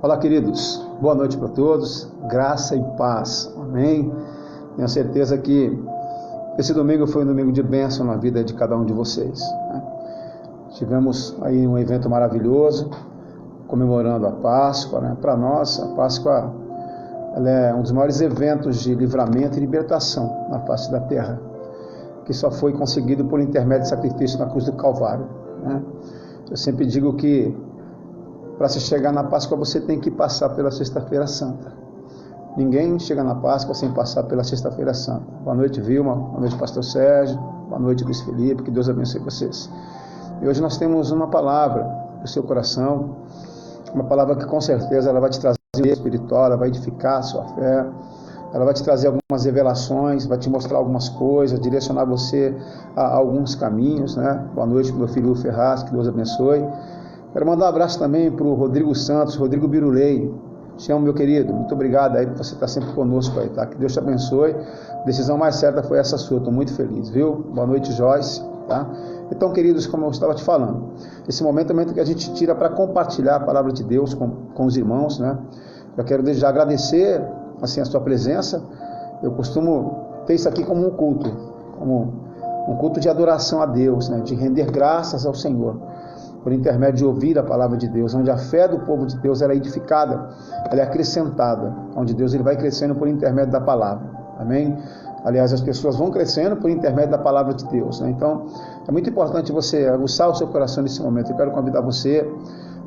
Olá, queridos, boa noite para todos, graça e paz, amém? Tenho certeza que esse domingo foi um domingo de bênção na vida de cada um de vocês, né? Tivemos aí um evento maravilhoso, comemorando a Páscoa, né? Para nós, a Páscoa ela é um dos maiores eventos de livramento e libertação na face da terra, que só foi conseguido por intermédio de sacrifício na cruz do Calvário, né? Eu sempre digo que para se chegar na Páscoa você tem que passar pela Sexta-feira Santa. Ninguém chega na Páscoa sem passar pela Sexta-feira Santa. Boa noite, Vilma, boa noite, Pastor Sérgio, boa noite, Luiz Felipe, que Deus abençoe vocês. E hoje nós temos uma palavra do seu coração, uma palavra que com certeza ela vai te trazer espiritual, ela vai edificar a sua fé, ela vai te trazer algumas revelações, vai te mostrar algumas coisas, direcionar você a alguns caminhos, né? Boa noite, meu filho Ferraz, que Deus abençoe. Quero mandar um abraço também para o Rodrigo Santos, Rodrigo Birulei. Te amo, meu querido, muito obrigado aí por você estar sempre conosco aí, tá? Que Deus te abençoe. A decisão mais certa foi essa sua, estou muito feliz, viu? Boa noite, Joyce, tá? Então, queridos, como eu estava te falando, esse momento é o momento que a gente tira para compartilhar a palavra de Deus com os irmãos, né? Eu quero desde já agradecer, assim, a sua presença. Eu costumo ter isso aqui como um culto de adoração a Deus, né? De render graças ao Senhor, por intermédio de ouvir a palavra de Deus, onde a fé do povo de Deus ela é edificada, ela é acrescentada, onde Deus ele vai crescendo por intermédio da palavra, amém? Aliás, as pessoas vão crescendo por intermédio da palavra de Deus, né? Então, é muito importante você aguçar o seu coração nesse momento. Eu quero convidar você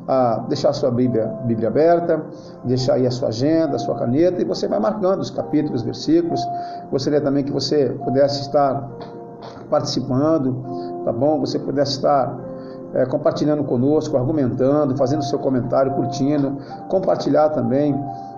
a deixar a sua Bíblia aberta, deixar aí a sua agenda, a sua caneta, e você vai marcando os capítulos, os versículos. Gostaria também que você pudesse estar participando, tá bom? Você pudesse estar compartilhando conosco, argumentando, fazendo seu comentário, curtindo, compartilhar também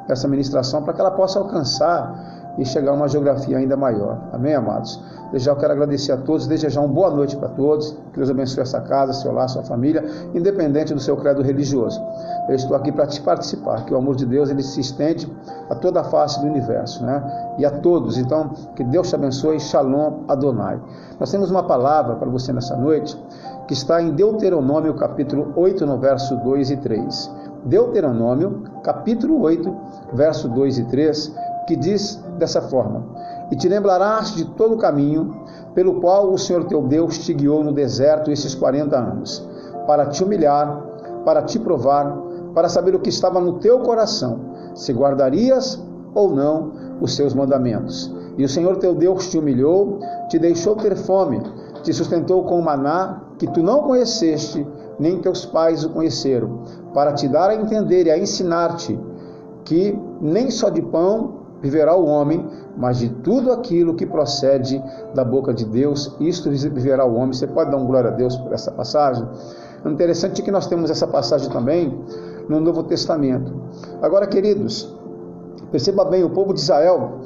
essa ministração para que ela possa alcançar e chegar a uma geografia ainda maior. Amém, amados? Desde já eu quero agradecer a todos, desejar uma boa noite para todos, que Deus abençoe essa casa, seu lar, sua família, independente do seu credo religioso. Eu estou aqui para te participar, que o amor de Deus ele se estende a toda a face do universo, né? E a todos. Então, que Deus te abençoe, Shalom Adonai. Nós temos uma palavra para você nessa noite, que está em Deuteronômio capítulo 8, no verso 2 e 3. Deuteronômio capítulo 8, verso 2 e 3, que diz dessa forma: E te lembrarás de todo o caminho pelo qual o Senhor teu Deus te guiou no deserto esses 40 anos, para te humilhar, para te provar, para saber o que estava no teu coração, se guardarias ou não os seus mandamentos. E o Senhor teu Deus te humilhou, te deixou ter fome, te sustentou com maná que tu não conheceste, nem teus pais o conheceram, para te dar a entender e a ensinar-te que nem só de pão viverá o homem, mas de tudo aquilo que procede da boca de Deus, isto viverá o homem. Você pode dar um glória a Deus por essa passagem? O interessante é que nós temos essa passagem também no Novo Testamento. Agora, queridos, perceba bem, o povo de Israel,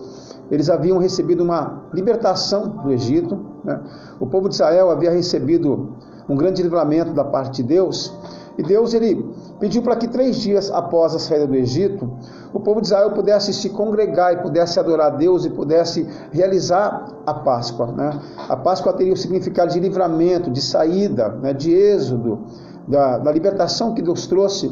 eles haviam recebido uma libertação do Egito, né? O povo de Israel havia recebido um grande livramento da parte de Deus, e Deus ele pediu para que 3 dias após a saída do Egito, o povo de Israel pudesse se congregar e pudesse adorar a Deus e pudesse realizar a Páscoa, né? A Páscoa teria o significado de livramento, de saída, né? De êxodo, da libertação que Deus trouxe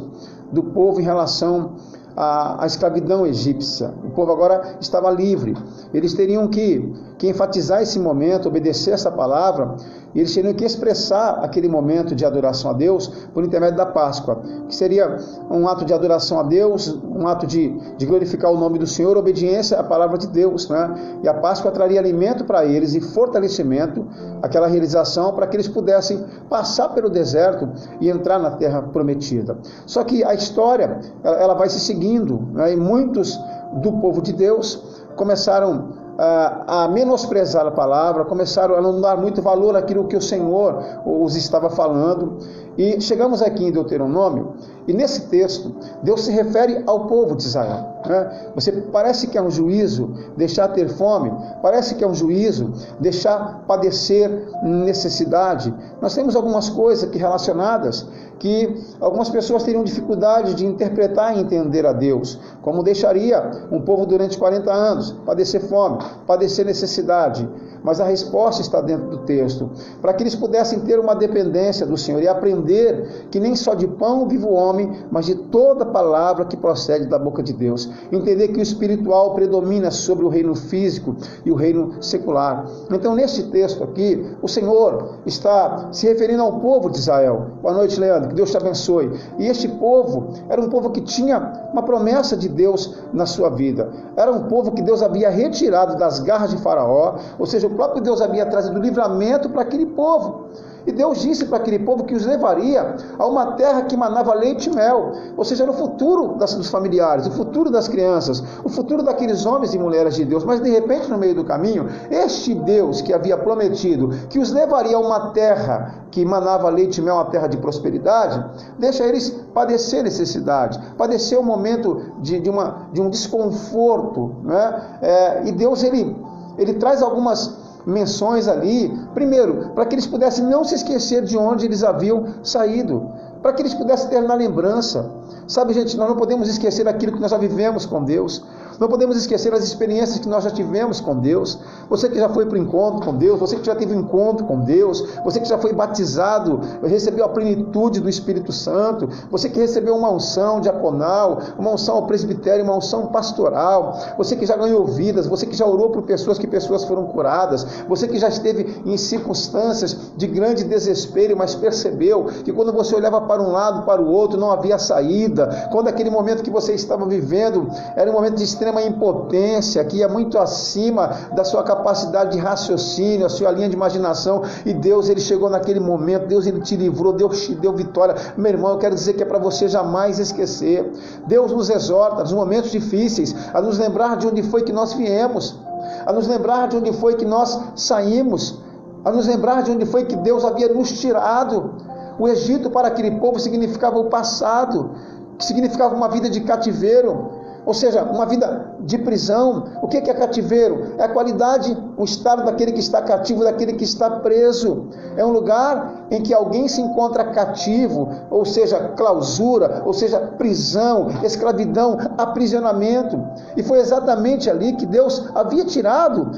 do povo em relação à escravidão egípcia. O povo agora estava livre. Eles teriam que enfatizar esse momento, obedecer essa palavra, e eles teriam que expressar aquele momento de adoração a Deus por intermédio da Páscoa, que seria um ato de adoração a Deus, um ato de glorificar o nome do Senhor, obediência à palavra de Deus, né? E a Páscoa traria alimento para eles e fortalecimento, aquela realização para que eles pudessem passar pelo deserto e entrar na terra prometida. Só que a história, ela vai se seguindo, né? E muitos do povo de Deus começaram a menosprezar a palavra, começaram a não dar muito valor àquilo que o Senhor os estava falando. E chegamos aqui em Deuteronômio, e nesse texto, Deus se refere ao povo de Israel, né? Parece que é um juízo deixar ter fome, parece que é um juízo deixar padecer necessidade. Nós temos algumas coisas relacionadas que algumas pessoas teriam dificuldade de interpretar e entender a Deus, como deixaria um povo durante 40 anos padecer fome, padecer necessidade. Mas a resposta está dentro do texto, para que eles pudessem ter uma dependência do Senhor e aprender entender que nem só de pão vive o homem, mas de toda palavra que procede da boca de Deus. Entender que o espiritual predomina sobre o reino físico e o reino secular. Então, neste texto aqui, o Senhor está se referindo ao povo de Israel. Boa noite, Leandro, que Deus te abençoe. E este povo era um povo que tinha uma promessa de Deus na sua vida. Era um povo que Deus havia retirado das garras de Faraó, ou seja, o próprio Deus havia trazido livramento para aquele povo. E Deus disse para aquele povo que os levaria a uma terra que manava leite e mel, ou seja, era o futuro dos familiares, o futuro das crianças, o futuro daqueles homens e mulheres de Deus. Mas de repente, no meio do caminho, este Deus que havia prometido que os levaria a uma terra que manava leite e mel, uma terra de prosperidade, deixa eles padecer necessidade, padecer um momento de um desconforto, né? E Deus ele traz algumas menções ali, primeiro, para que eles pudessem não se esquecer de onde eles haviam saído, para que eles pudessem ter na lembrança. Sabe, gente, nós não podemos esquecer aquilo que nós já vivemos com Deus, não podemos esquecer as experiências que nós já tivemos com Deus. Você que já foi para o encontro com Deus, você que já teve um encontro com Deus, você que já foi batizado, recebeu a plenitude do Espírito Santo, você que recebeu uma unção diaconal, uma unção ao presbitério, uma unção pastoral, você que já ganhou vidas, você que já orou por pessoas, que pessoas foram curadas, você que já esteve em circunstâncias de grande desespero, mas percebeu que quando você olhava para um lado, para o outro, não havia saída, quando aquele momento que você estava vivendo era um momento de extrema impotência, que ia muito acima da sua capacidade de raciocínio, a sua linha de imaginação, e Deus, ele chegou naquele momento, Deus, ele te livrou, Deus te deu vitória. Meu irmão, eu quero dizer que é para você jamais esquecer. Deus nos exorta nos momentos difíceis a nos lembrar de onde foi que nós viemos, a nos lembrar de onde foi que nós saímos, a nos lembrar de onde foi que Deus havia nos tirado. O Egito para aquele povo significava o passado, que significava uma vida de cativeiro, ou seja, uma vida de prisão. O que é cativeiro? É a qualidade, o estado daquele que está cativo, daquele que está preso. É um lugar em que alguém se encontra cativo, ou seja, clausura, ou seja, prisão, escravidão, aprisionamento. E foi exatamente ali que Deus havia tirado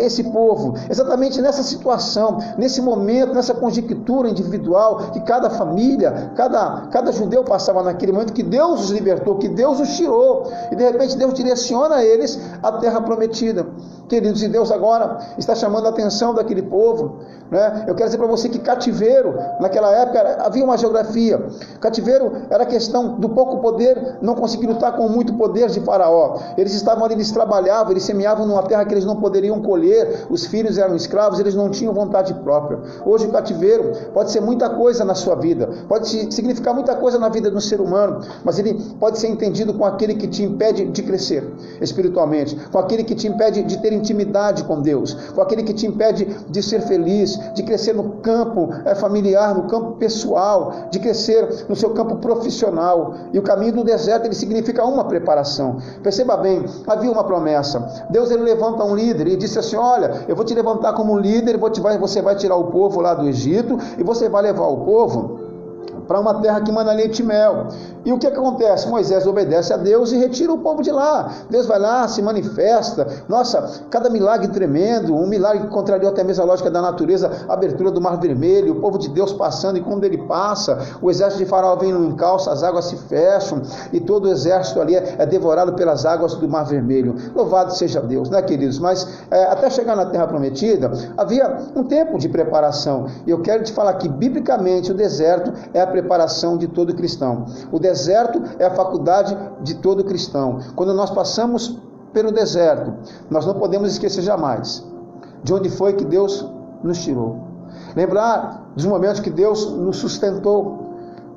esse povo, exatamente nessa situação, nesse momento, nessa conjectura individual que cada família, cada judeu passava naquele momento, que Deus os libertou, que Deus os tirou. E de repente Deus direciona eles à terra prometida. Queridos, e Deus agora está chamando a atenção daquele povo, né? Eu quero dizer para você que cativeiro, naquela época, havia uma geografia. Cativeiro era a questão do pouco poder, não conseguir lutar com muito poder de Faraó. Eles estavam ali, eles trabalhavam, eles semeavam numa terra que eles não poderiam colher, os filhos eram escravos, eles não tinham vontade própria. Hoje o cativeiro pode ser muita coisa na sua vida, pode significar muita coisa na vida do ser humano, mas ele pode ser entendido com aquele que te impede de crescer espiritualmente, com aquele que te impede de ter intimidade com Deus, com aquele que te impede de ser feliz, de crescer no campo familiar, no campo pessoal, de crescer no seu campo profissional. E o caminho do deserto, ele significa uma preparação. Perceba bem, havia uma promessa. Deus, ele levanta um líder e disse assim: olha, eu vou te levantar como líder, você vai tirar o povo lá do Egito e você vai levar o povo para uma terra que manda leite e mel. E o que acontece? Moisés obedece a Deus e retira o povo de lá. Deus vai lá, se manifesta. Nossa, cada milagre tremendo, um milagre que contrariou até mesmo a lógica da natureza, a abertura do Mar Vermelho, o povo de Deus passando, e quando ele passa, o exército de Faraó vem no encalço, as águas se fecham, e todo o exército ali é devorado pelas águas do Mar Vermelho. Louvado seja Deus, né, queridos? Mas até chegar na terra prometida, havia um tempo de preparação. E eu quero te falar que, biblicamente, o deserto é a preparação de todo cristão. O deserto é a faculdade de todo cristão. Quando nós passamos pelo deserto, nós não podemos esquecer jamais de onde foi que Deus nos tirou. Lembrar dos momentos que Deus nos sustentou.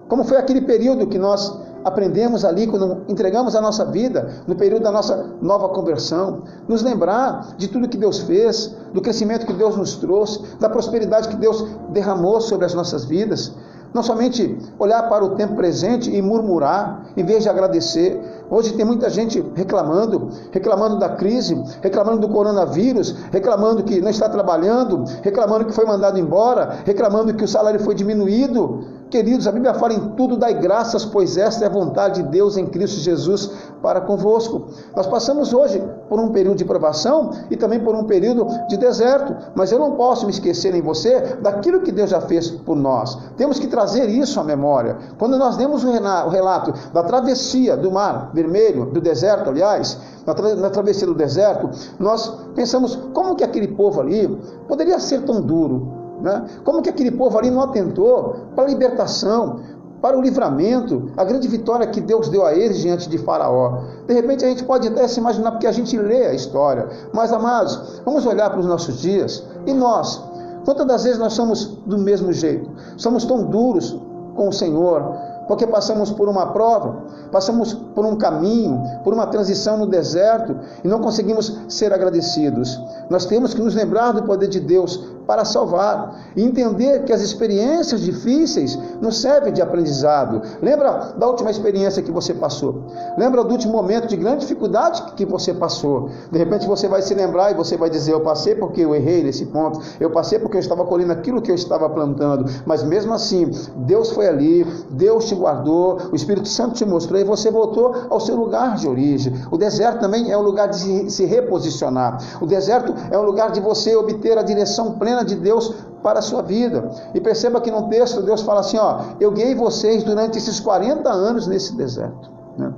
Como foi aquele período que nós aprendemos ali, quando entregamos a nossa vida, no período da nossa nova conversão. Nos lembrar de tudo que Deus fez, do crescimento que Deus nos trouxe, da prosperidade que Deus derramou sobre as nossas vidas. Não somente olhar para o tempo presente e murmurar, em vez de agradecer. Hoje tem muita gente reclamando da crise, reclamando do coronavírus, reclamando que não está trabalhando, reclamando que foi mandado embora, reclamando que o salário foi diminuído. Queridos, a Bíblia fala em tudo dai graças, pois esta é a vontade de Deus em Cristo Jesus para convosco. Nós passamos hoje por um período de provação e também por um período de deserto, mas eu não posso me esquecer em você daquilo que Deus já fez por nós. Temos que trazer isso à memória. Quando nós demos o relato da travessia do Mar Vermelho, do deserto, aliás, na travessia do deserto, nós pensamos como que aquele povo ali poderia ser tão duro, né? Como que aquele povo ali não atentou para a libertação, para o livramento, a grande vitória que Deus deu a eles diante de Faraó. De repente a gente pode até se imaginar, porque a gente lê a história, mas amados, vamos olhar para os nossos dias, e nós, quantas das vezes nós somos do mesmo jeito, somos tão duros com o Senhor, porque passamos por uma prova, passamos por um caminho, por uma transição no deserto e não conseguimos ser agradecidos. Nós temos que nos lembrar do poder de Deus para salvar e entender que as experiências difíceis nos servem de aprendizado. Lembra da última experiência que você passou? Lembra do último momento de grande dificuldade que você passou? De repente você vai se lembrar e você vai dizer, eu passei porque eu errei nesse ponto, eu passei porque eu estava colhendo aquilo que eu estava plantando, mas mesmo assim, Deus foi ali, Deus te guardou, o Espírito Santo te mostrou e você voltou ao seu lugar de origem. O deserto também é um lugar de se reposicionar. O deserto é um lugar de você obter a direção plena de Deus para a sua vida. E perceba que no texto Deus fala assim, eu guiei vocês durante esses 40 anos nesse deserto, né?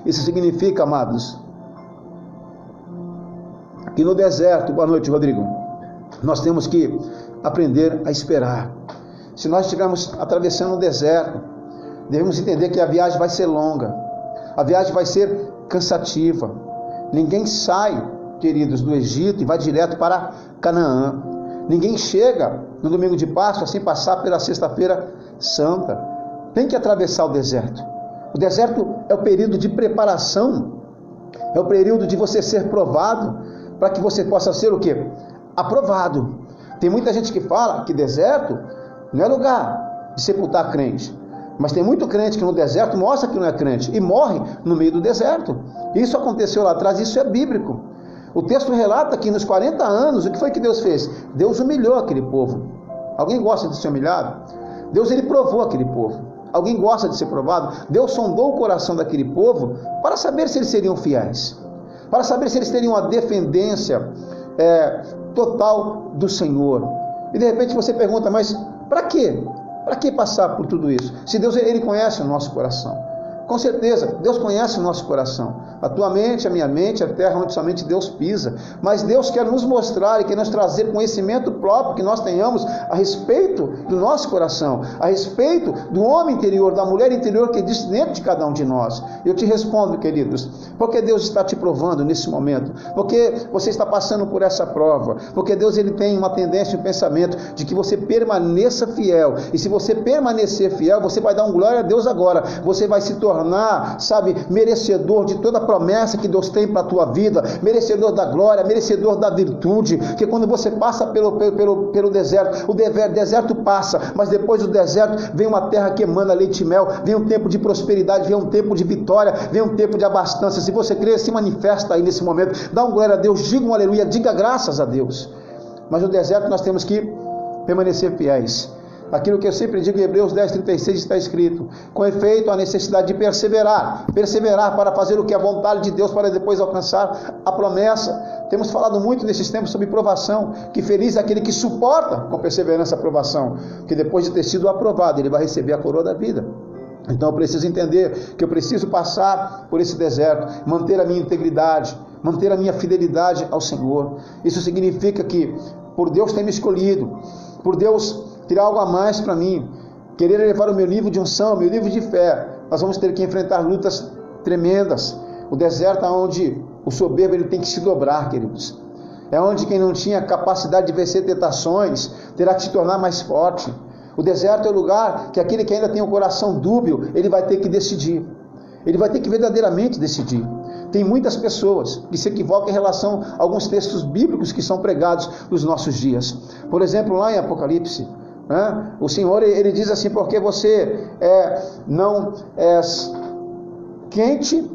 Isso significa, amados, que no deserto, boa noite, Rodrigo, nós temos que aprender a esperar. Se nós estivermos atravessando o deserto, devemos entender que a viagem vai ser longa, a viagem vai ser cansativa. Ninguém sai, queridos, do Egito e vai direto para Canaã. Ninguém chega no domingo de Páscoa sem passar pela sexta-feira santa. Tem que atravessar o deserto. O deserto é o período de preparação, é o período de você ser provado, para que você possa ser o quê? Aprovado. Tem muita gente que fala que deserto não é lugar de sepultar crente, mas tem muito crente que no deserto mostra que não é crente e morre no meio do deserto. Isso aconteceu lá atrás, isso é bíblico. O texto relata que nos 40 anos, o que foi que Deus fez? Deus humilhou aquele povo. Alguém gosta de ser humilhado? Deus, ele provou aquele povo. Alguém gosta de ser provado? Deus sondou o coração daquele povo para saber se eles seriam fiéis, para saber se eles teriam a dependência total do Senhor. E de repente você pergunta, mas para quê? Para que passar por tudo isso? Se Deus, ele conhece o nosso coração. Com certeza, Deus conhece o nosso coração. A tua mente, a minha mente, a terra onde somente Deus pisa. Mas Deus quer nos mostrar e quer nos trazer conhecimento próprio que nós tenhamos a respeito do nosso coração, a respeito do homem interior, da mulher interior que existe dentro de cada um de nós. Eu te respondo, queridos, porque Deus está te provando nesse momento, porque você está passando por essa prova, porque Deus, ele tem uma tendência, um pensamento de que você permaneça fiel. E se você permanecer fiel, você vai dar um glória a Deus agora. Você vai se tornar, sabe, merecedor de toda a promessa que Deus tem para a tua vida, merecedor da glória, merecedor da virtude, que quando você passa pelo deserto, o deserto passa, mas depois do deserto vem uma terra que emana leite e mel, vem um tempo de prosperidade, vem um tempo de vitória, vem um tempo de abastança. Se você crê, se manifesta aí nesse momento, dá um glória a Deus, diga um aleluia, diga graças a Deus. Mas no deserto nós temos que permanecer fiéis. Aquilo que eu sempre digo em Hebreus 10:36 está escrito: com efeito, a necessidade de perseverar para fazer o que é a vontade de Deus, para depois alcançar a promessa. Temos falado muito nesses tempos sobre provação, que feliz é aquele que suporta com perseverança a provação, que depois de ter sido aprovado, ele vai receber a coroa da vida. Então eu preciso entender que eu preciso passar por esse deserto, manter a minha integridade, manter a minha fidelidade ao Senhor. Isso significa que, por Deus ter me escolhido, por Deus ter algo a mais para mim, querer elevar o meu nível de unção, o meu nível de fé, nós vamos ter que enfrentar lutas tremendas. O deserto é onde o soberbo, ele tem que se dobrar, queridos. É onde quem não tinha capacidade de vencer tentações terá que se tornar mais forte. O deserto é o lugar que aquele que ainda tem um coração dúbio, ele vai ter que decidir. Ele vai ter que verdadeiramente decidir. Tem muitas pessoas que se equivocam em relação a alguns textos bíblicos que são pregados nos nossos dias. Por exemplo, lá em Apocalipse, o Senhor, ele diz assim: porque você não és quente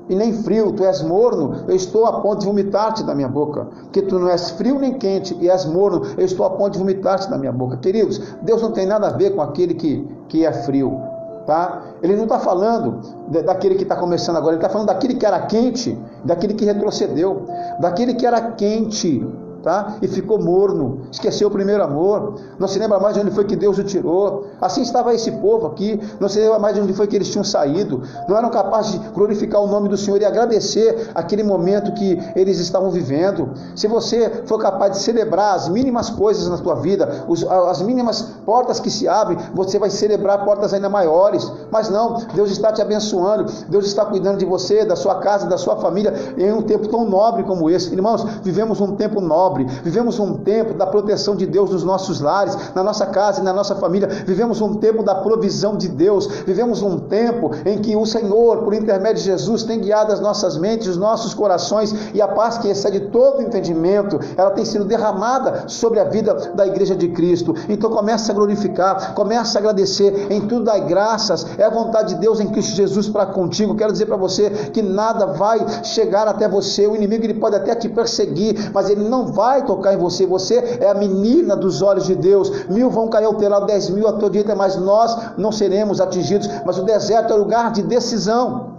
e nem frio, tu és morno, eu estou a ponto de vomitar-te da minha boca, porque tu não és frio nem quente, e és morno, eu estou a ponto de vomitar-te da minha boca. Queridos, Deus não tem nada a ver com aquele que é frio, tá? Ele não está falando daquele que está começando agora, ele está falando daquele que era quente, daquele que retrocedeu, daquele que era quente, tá? E ficou morno, esqueceu o primeiro amor, não se lembra mais de onde foi que Deus o tirou. Assim estava esse povo aqui, não se lembra mais de onde foi que eles tinham saído, não eram capazes de glorificar o nome do Senhor e agradecer aquele momento que eles estavam vivendo. Se você for capaz de celebrar as mínimas coisas na tua vida, as mínimas portas que se abrem, você vai celebrar portas ainda maiores. Mas não, Deus está te abençoando, Deus está cuidando de você, da sua casa, da sua família, em um tempo tão nobre como esse. Irmãos, vivemos um tempo nobre, vivemos um tempo da proteção de Deus nos nossos lares, na nossa casa e na nossa família, vivemos um tempo da provisão de Deus, vivemos um tempo em que o Senhor, por intermédio de Jesus, tem guiado as nossas mentes, os nossos corações, e a paz que excede todo entendimento, ela tem sido derramada sobre a vida da igreja de Cristo. Então comece a glorificar, comece a agradecer, em tudo dai graças, é a vontade de Deus em Cristo Jesus para contigo. Quero dizer para você que nada vai chegar até você, o inimigo ele pode até te perseguir, mas ele não vai tocar em você. Você é a menina dos olhos de Deus. 1000 vão cair ao teu lado, 10.000 à tua direita, mas nós não seremos atingidos. Mas o deserto é lugar de decisão.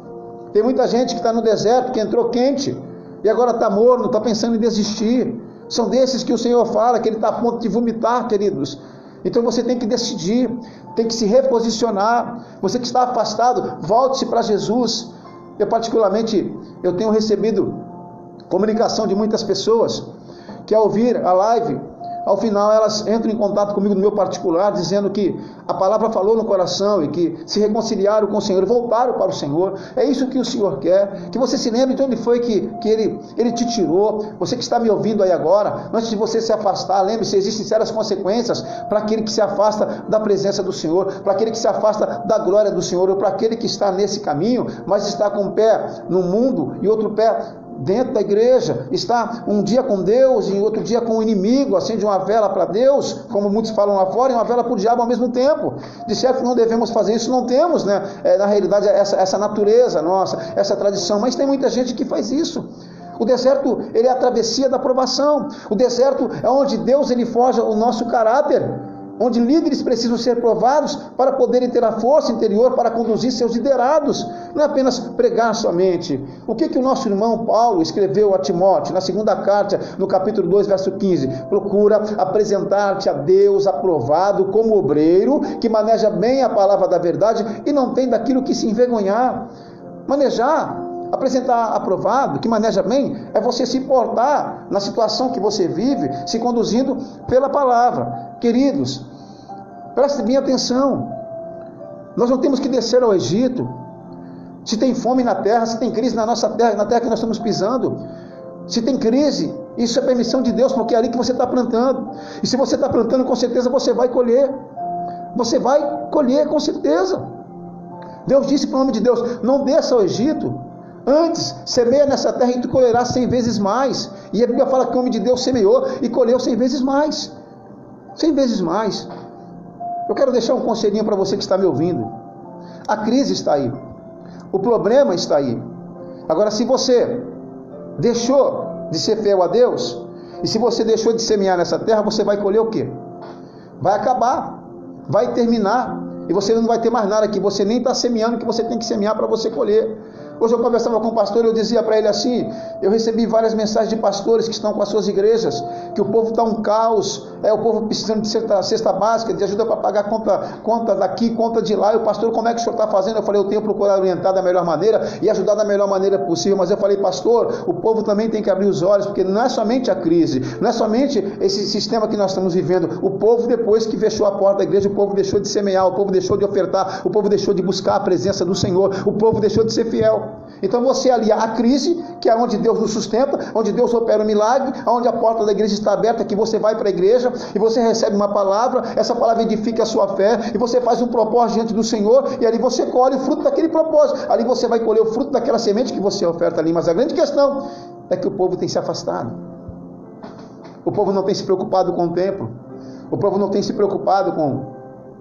Tem muita gente que está no deserto, que entrou quente e agora está morno, está pensando em desistir. São desses que o Senhor fala que ele está a ponto de vomitar, queridos. Então você tem que decidir, tem que se reposicionar. Você que está afastado, volte-se para Jesus. Eu particularmente, eu tenho recebido comunicação de muitas pessoas que ao ouvir a live, ao final elas entram em contato comigo no meu particular, dizendo que a palavra falou no coração e que se reconciliaram com o Senhor, voltaram para o Senhor. É isso que o Senhor quer, que você se lembre de onde foi que Ele te tirou. Você que está me ouvindo aí agora, antes de você se afastar, lembre-se, existem sérias consequências para aquele que se afasta da presença do Senhor, para aquele que se afasta da glória do Senhor, ou para aquele que está nesse caminho, mas está com um pé no mundo e outro pé dentro da igreja, está um dia com Deus e outro dia com o inimigo, acende uma vela para Deus, como muitos falam lá fora, e uma vela para o diabo ao mesmo tempo. De certo não devemos fazer isso, não temos, né? Na realidade, essa natureza nossa, essa tradição, mas tem muita gente que faz isso. O deserto, ele é a travessia da provação. O deserto é onde Deus ele forja o nosso caráter, onde líderes precisam ser provados para poderem ter a força interior para conduzir seus liderados, não é apenas pregar somente. O que o nosso irmão Paulo escreveu a Timóteo, na segunda carta, no capítulo 2, verso 15, procura apresentar-te a Deus aprovado como obreiro, que maneja bem a palavra da verdade e não tem daquilo que se envergonhar. Manejar, apresentar aprovado, que maneja bem, é você se portar na situação que você vive, se conduzindo pela palavra. Queridos, preste bem atenção, nós não temos que descer ao Egito. Se tem fome na terra, se tem crise na nossa terra, na terra que nós estamos pisando, se tem crise, isso é permissão de Deus, porque é ali que você está plantando, e se você está plantando, com certeza você vai colher com certeza. Deus disse para o homem de Deus, não desça ao Egito, antes semeia nessa terra e tu colherás 100 vezes mais. E a Bíblia fala que o homem de Deus semeou e colheu 100 vezes mais. 100 vezes mais. Eu quero deixar um conselhinho para você que está me ouvindo. A crise está aí, o problema está aí. Agora, se você deixou de ser fiel a Deus, e se você deixou de semear nessa terra, você vai colher o quê? Vai acabar, vai terminar, e você não vai ter mais nada, que você nem está semeando o que você tem que semear para você colher. Hoje eu conversava com um pastor e eu dizia para ele assim, eu recebi várias mensagens de pastores que estão com as suas igrejas, que o povo está um caos, o povo precisando de cesta básica, de ajuda para pagar conta daqui, conta de lá, e o pastor, como é que o senhor está fazendo? Eu falei, eu tenho procurado orientar da melhor maneira e ajudar da melhor maneira possível, mas eu falei, pastor, o povo também tem que abrir os olhos, porque não é somente a crise, não é somente esse sistema que nós estamos vivendo, o povo depois que fechou a porta da igreja, o povo deixou de semear, o povo deixou de ofertar, o povo deixou de buscar a presença do Senhor, o povo deixou de ser fiel. Então você alia a crise, que é onde Deus nos sustenta, onde Deus opera o milagre, onde a porta da igreja está aberta, que você vai para a igreja e você recebe uma palavra, essa palavra edifica a sua fé, e você faz um propósito diante do Senhor, e ali você colhe o fruto daquele propósito, ali você vai colher o fruto daquela semente que você oferta ali. Mas a grande questão é que o povo tem se afastado, o povo não tem se preocupado com o templo, o povo não tem se preocupado com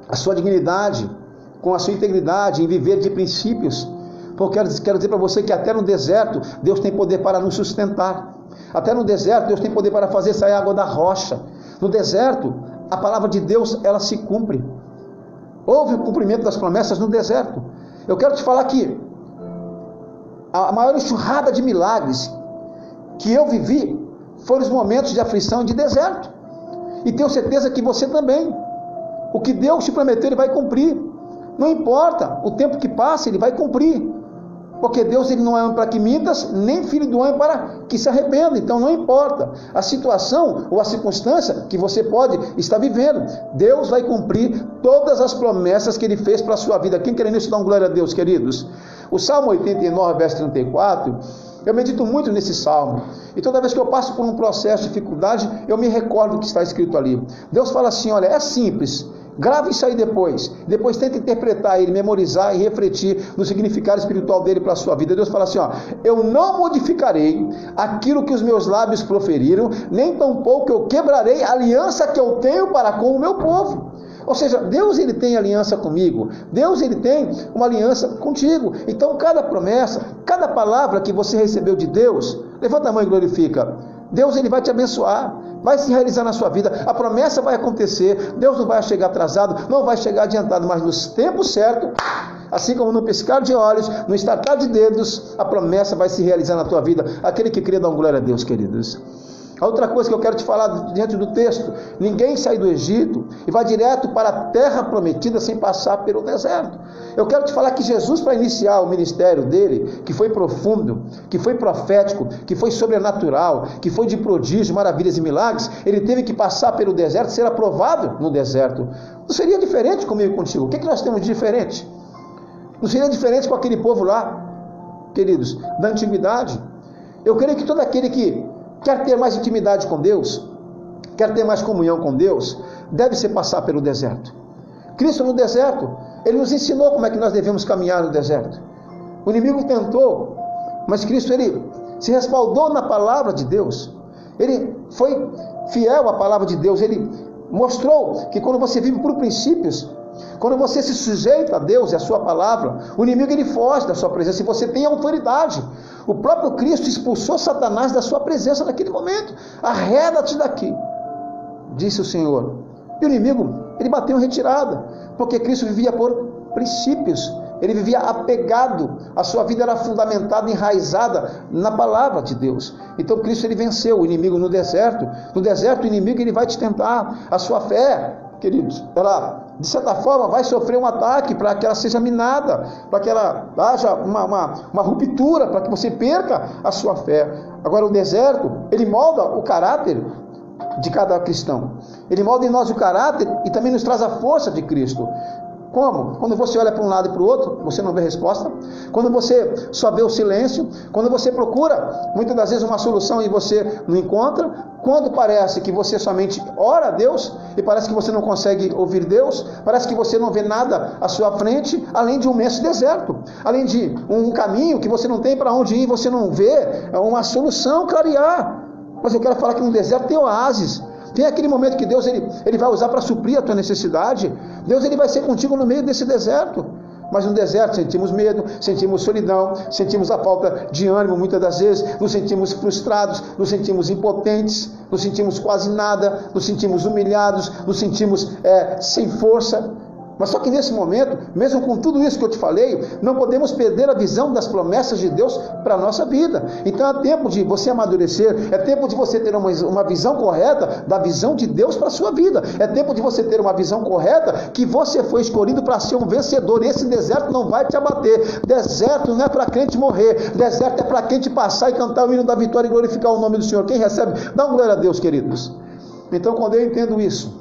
a sua dignidade, com a sua integridade, em viver de princípios. Porque quero dizer para você que até no deserto, Deus tem poder para nos sustentar. Até no deserto, Deus tem poder para fazer sair água da rocha. No deserto, a palavra de Deus, ela se cumpre. Houve o cumprimento das promessas no deserto. Eu quero te falar que a maior enxurrada de milagres que eu vivi foram os momentos de aflição e de deserto. E tenho certeza que você também. O que Deus te prometeu, Ele vai cumprir. Não importa o tempo que passe, Ele vai cumprir. Porque Deus, Ele não é homem para que mintas, nem filho do homem para que se arrependa. Então não importa a situação ou a circunstância que você pode estar vivendo, Deus vai cumprir todas as promessas que Ele fez para a sua vida. Quem quer nisso, dá uma glória a Deus, queridos. O Salmo 89, verso 34, eu medito muito nesse Salmo. E toda vez que eu passo por um processo de dificuldade, eu me recordo do que está escrito ali. Deus fala assim, olha, é simples. Grave isso aí depois tenta interpretar ele, memorizar e refletir no significado espiritual dele para a sua vida. Deus fala assim, ó, eu não modificarei aquilo que os meus lábios proferiram, nem tampouco eu quebrarei a aliança que eu tenho para com o meu povo. Ou seja, Deus, Ele tem aliança comigo, Deus, Ele tem uma aliança contigo. Então cada promessa, cada palavra que você recebeu de Deus, levanta a mão e glorifica. Deus, Ele vai te abençoar, vai se realizar na sua vida, a promessa vai acontecer, Deus não vai chegar atrasado, não vai chegar adiantado, mas nos tempos certos, assim como no piscar de olhos, no estacar de dedos, a promessa vai se realizar na tua vida. Aquele que crê, dá uma glória a Deus, queridos. A outra coisa que eu quero te falar diante do texto, ninguém sai do Egito e vai direto para a terra prometida sem passar pelo deserto. Eu quero te falar que Jesus, para iniciar o ministério dele, que foi profundo, que foi profético, que foi sobrenatural, que foi de prodígio, maravilhas e milagres, ele teve que passar pelo deserto, ser aprovado no deserto. Não seria diferente comigo e contigo? O que nós temos de diferente? Não seria diferente com aquele povo lá, queridos, da antiguidade? Eu creio que todo aquele que quer ter mais intimidade com Deus, quer ter mais comunhão com Deus, deve ser passar pelo deserto. Cristo no deserto, Ele nos ensinou como é que nós devemos caminhar no deserto. O inimigo tentou, mas Cristo, Ele se respaldou na palavra de Deus. Ele foi fiel à palavra de Deus. Ele mostrou que quando você vive por princípios, quando você se sujeita a Deus e a sua palavra, o inimigo ele foge da sua presença e você tem autoridade. O próprio Cristo expulsou Satanás da sua presença naquele momento. Arreda-te daqui, disse o Senhor. E o inimigo, ele bateu em retirada, porque Cristo vivia por princípios. Ele vivia apegado, a sua vida era fundamentada, enraizada na palavra de Deus. Então Cristo, ele venceu o inimigo no deserto. No deserto o inimigo, ele vai te tentar. A sua fé, queridos, ela de certa forma vai sofrer um ataque para que ela seja minada, para que ela haja uma ruptura, para que você perca a sua fé. Agora o deserto, ele molda o caráter de cada cristão, ele molda em nós o caráter e também nos traz a força de Cristo. Como? Quando você olha para um lado e para o outro, você não vê resposta. Quando você só vê o silêncio. Quando você procura, muitas das vezes, uma solução e você não encontra. Quando parece que você somente ora a Deus e parece que você não consegue ouvir Deus. Parece que você não vê nada à sua frente, além de um imenso deserto. Além de um caminho que você não tem para onde ir, você não vê uma solução clarear. Mas eu quero falar que no deserto tem oásis. Tem aquele momento que Deus ele vai usar para suprir a tua necessidade. Deus ele vai ser contigo no meio desse deserto. Mas no deserto sentimos medo, sentimos solidão, sentimos a falta de ânimo muitas das vezes, nos sentimos frustrados, nos sentimos impotentes, nos sentimos quase nada, nos sentimos humilhados, nos sentimos sem força. Mas só que nesse momento, mesmo com tudo isso que eu te falei, não podemos perder a visão das promessas de Deus para a nossa vida. Então é tempo de você amadurecer, é tempo de você ter uma visão correta da visão de Deus para a sua vida. É tempo de você ter uma visão correta que você foi escolhido para ser um vencedor. Esse deserto não vai te abater. Deserto não é para crente morrer. Deserto é para crente passar e cantar o hino da vitória e glorificar o nome do Senhor. Quem recebe, dá uma glória a Deus, queridos. Então quando eu entendo isso,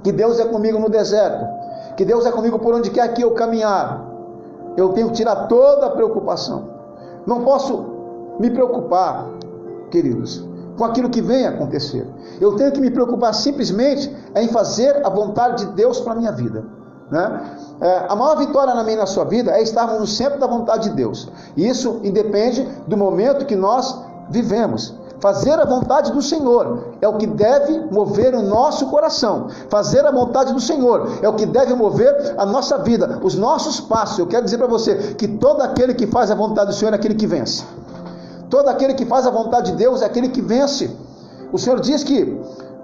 que Deus é comigo no deserto, que Deus é comigo por onde quer que eu caminhar, eu tenho que tirar toda a preocupação. Não posso me preocupar, queridos, com aquilo que vem a acontecer. Eu tenho que me preocupar simplesmente em fazer a vontade de Deus para a minha vida, né? A maior vitória na minha e na sua vida é estarmos no centro da vontade de Deus. E isso independe do momento que nós vivemos. Fazer a vontade do Senhor é o que deve mover o nosso coração. Fazer a vontade do Senhor é o que deve mover a nossa vida, os nossos passos. Eu quero dizer para você que todo aquele que faz a vontade do Senhor é aquele que vence. Todo aquele que faz a vontade de Deus é aquele que vence. O Senhor diz que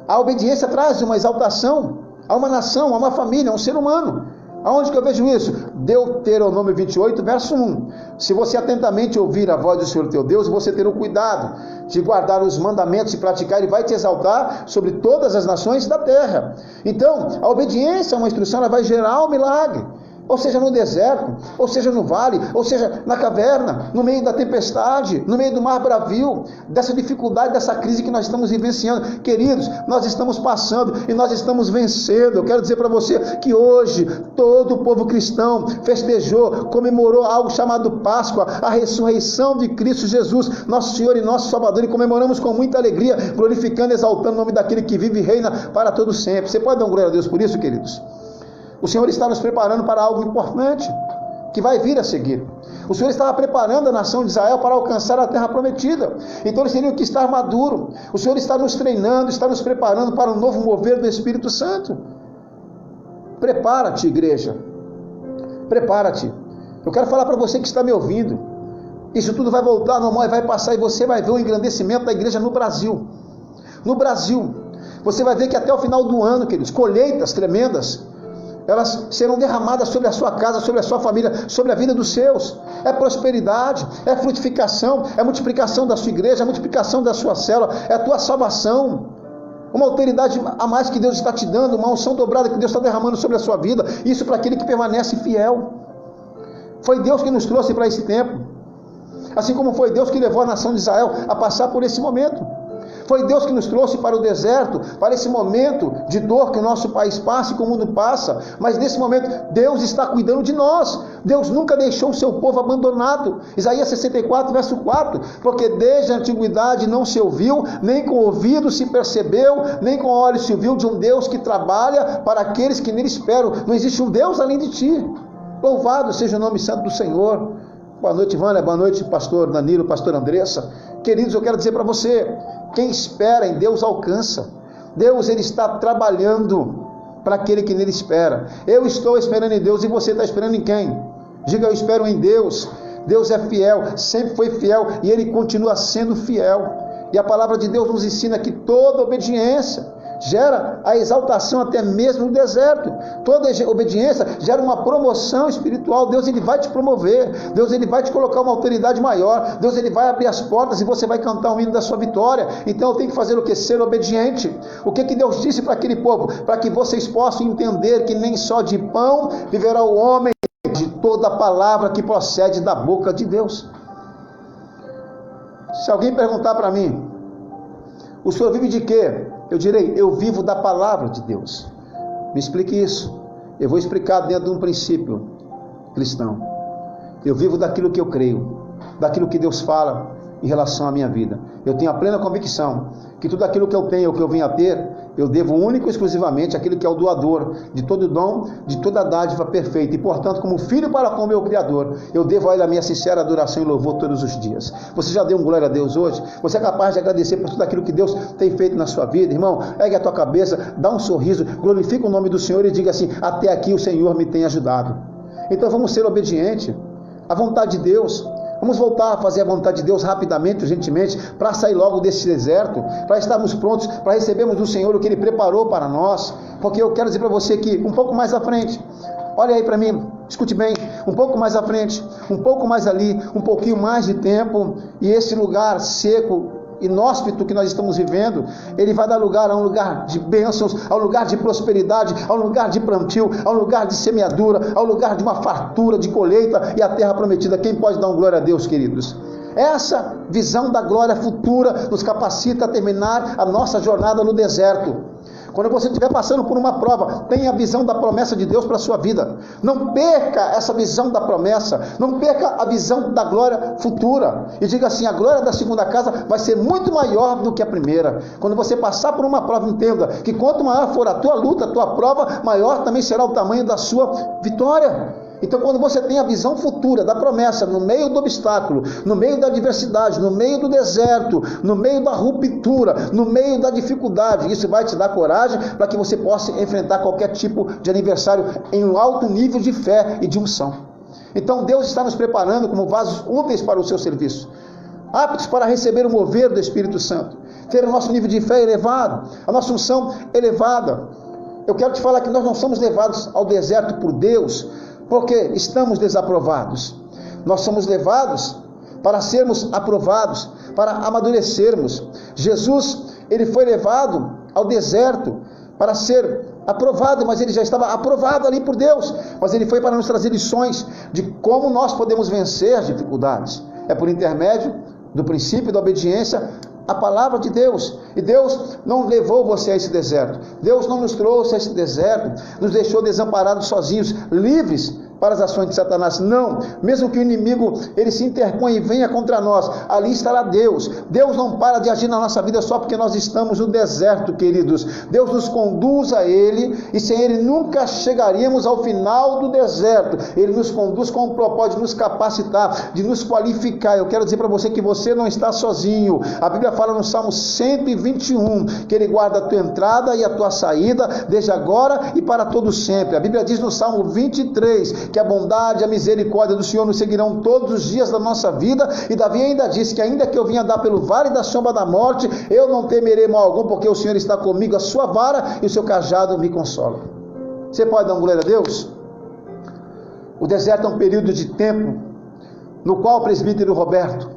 a obediência traz uma exaltação a uma nação, a uma família, a um ser humano. Aonde que eu vejo isso? Deuteronômio 28, verso 1. Se você atentamente ouvir a voz do Senhor teu Deus, você ter o cuidado de guardar os mandamentos e praticar, Ele vai te exaltar sobre todas as nações da terra. Então, a obediência a uma instrução, ela vai gerar um milagre. Ou seja, no deserto, ou seja, no vale, ou seja, na caverna, no meio da tempestade, no meio do mar bravio, dessa dificuldade, dessa crise que nós estamos vivenciando. Queridos, nós estamos passando e nós estamos vencendo. Eu quero dizer para você que hoje todo o povo cristão festejou, comemorou algo chamado Páscoa, a ressurreição de Cristo Jesus, nosso Senhor e nosso Salvador, e comemoramos com muita alegria, glorificando e exaltando o nome daquele que vive e reina para todo sempre. Você pode dar glória a Deus por isso, queridos? O Senhor está nos preparando para algo importante, que vai vir a seguir. O Senhor estava preparando a nação de Israel para alcançar a terra prometida. Então eles teriam que estar maduro. O Senhor está nos treinando, está nos preparando para um novo mover do Espírito Santo. Prepara-te, igreja. Prepara-te. Eu quero falar para você que está me ouvindo. Isso tudo vai voltar normal e vai passar, e você vai ver o engrandecimento da igreja no Brasil. No Brasil. Você vai ver que até o final do ano, queridos, colheitas tremendas, elas serão derramadas sobre a sua casa, sobre a sua família, sobre a vida dos seus. É prosperidade, é frutificação, é multiplicação da sua igreja, é multiplicação da sua célula, é a tua salvação. Uma autoridade a mais que Deus está te dando, uma unção dobrada que Deus está derramando sobre a sua vida. Isso para aquele que permanece fiel. Foi Deus que nos trouxe para esse tempo. Assim como foi Deus que levou a nação de Israel a passar por esse momento. Foi Deus que nos trouxe para o deserto, para esse momento de dor que o nosso país passa e que o mundo passa. Mas nesse momento, Deus está cuidando de nós. Deus nunca deixou o seu povo abandonado. Isaías 64, verso 4. Porque desde a antiguidade não se ouviu, nem com o ouvido se percebeu, nem com olhos se ouviu de um Deus que trabalha para aqueles que nele esperam. Não existe um Deus além de ti. Louvado seja o nome santo do Senhor. Boa noite, Vânia. Boa noite, pastor Danilo, pastor Andressa. Queridos, eu quero dizer para você, quem espera em Deus alcança. Deus, Ele está trabalhando para aquele que nele espera. Eu estou esperando em Deus, e você está esperando em quem? Diga, eu espero em Deus. Deus é fiel, sempre foi fiel, e Ele continua sendo fiel. E a palavra de Deus nos ensina que toda obediência gera a exaltação até mesmo no deserto. Toda obediência gera uma promoção espiritual. Deus, Ele vai te promover. Deus, Ele vai te colocar uma autoridade maior. Deus, Ele vai abrir as portas e você vai cantar o hino da sua vitória. Então eu tenho que fazer o que? Ser obediente. O que Deus disse para aquele povo? Para que vocês possam entender que nem só de pão viverá o homem, de toda a palavra que procede da boca de Deus. Se alguém perguntar para mim, o senhor vive de quê? Eu direi, eu vivo da palavra de Deus. Me explique isso. Eu vou explicar dentro de um princípio cristão. Eu vivo daquilo que eu creio, daquilo que Deus fala em relação à minha vida. Eu tenho a plena convicção que tudo aquilo que eu tenho, o que eu venho a ter, eu devo único e exclusivamente àquele que é o doador de todo dom, de toda dádiva perfeita. E portanto, como filho para com o meu Criador, eu devo a Ele a minha sincera adoração e louvor todos os dias. Você já deu um glória a Deus hoje? Você é capaz de agradecer por tudo aquilo que Deus tem feito na sua vida? Irmão, ergue a tua cabeça, dá um sorriso, glorifica o nome do Senhor e diga assim, até aqui o Senhor me tem ajudado. Então vamos ser obedientes à vontade de Deus. Vamos voltar a fazer a vontade de Deus rapidamente, urgentemente, para sair logo desse deserto, para estarmos prontos, para recebermos do Senhor o que Ele preparou para nós. Porque eu quero dizer para você que um pouco mais à frente, olha aí para mim, escute bem, um pouco mais à frente, um pouco mais ali, um pouquinho mais de tempo, e esse lugar seco, inóspito que nós estamos vivendo, ele vai dar lugar a um lugar de bênçãos, a um lugar de prosperidade, a um lugar de plantio, a um lugar de semeadura, a um lugar de uma fartura de colheita e a terra prometida. Quem pode dar um glória a Deus, queridos? Essa visão da glória futura nos capacita a terminar a nossa jornada no deserto. Quando você estiver passando por uma prova, tenha a visão da promessa de Deus para a sua vida. Não perca essa visão da promessa. Não perca a visão da glória futura. E diga assim, a glória da segunda casa vai ser muito maior do que a primeira. Quando você passar por uma prova, entenda que quanto maior for a tua luta, a tua prova, maior também será o tamanho da sua vitória. Então, quando você tem a visão futura da promessa, no meio do obstáculo, no meio da adversidade, no meio do deserto, no meio da ruptura, no meio da dificuldade, isso vai te dar coragem para que você possa enfrentar qualquer tipo de aniversário em um alto nível de fé e de unção. Então, Deus está nos preparando como vasos úteis para o seu serviço, aptos para receber o mover do Espírito Santo, ter o nosso nível de fé elevado, a nossa unção elevada. Eu quero te falar que nós não somos levados ao deserto por Deus porque estamos desaprovados. Nós somos levados para sermos aprovados, para amadurecermos. Jesus, ele foi levado ao deserto para ser aprovado, mas ele já estava aprovado ali por Deus. Mas ele foi para nos trazer lições de como nós podemos vencer as dificuldades. É por intermédio do princípio da obediência à palavra de Deus. E Deus não levou você a esse deserto. Deus não nos trouxe a esse deserto, nos deixou desamparados, sozinhos, livres para as ações de Satanás. Não, mesmo que o inimigo ele se interponha e venha contra nós, ali estará Deus. Deus não para de agir na nossa vida só porque nós estamos no deserto, queridos. Deus nos conduz a Ele, e sem Ele nunca chegaríamos ao final do deserto. Ele nos conduz com o propósito de nos capacitar, de nos qualificar. Eu quero dizer para você que você não está sozinho. A Bíblia fala no Salmo 121 que Ele guarda a tua entrada e a tua saída, desde agora e para todo sempre. A Bíblia diz no Salmo 23 que a bondade e a misericórdia do Senhor nos seguirão todos os dias da nossa vida. E Davi ainda disse que ainda que eu venha andar pelo vale da sombra da morte, eu não temerei mal algum, porque o Senhor está comigo, a sua vara e o seu cajado me consolam. Você pode dar uma glória a Deus? O deserto é um período de tempo no qual, presbítero Roberto,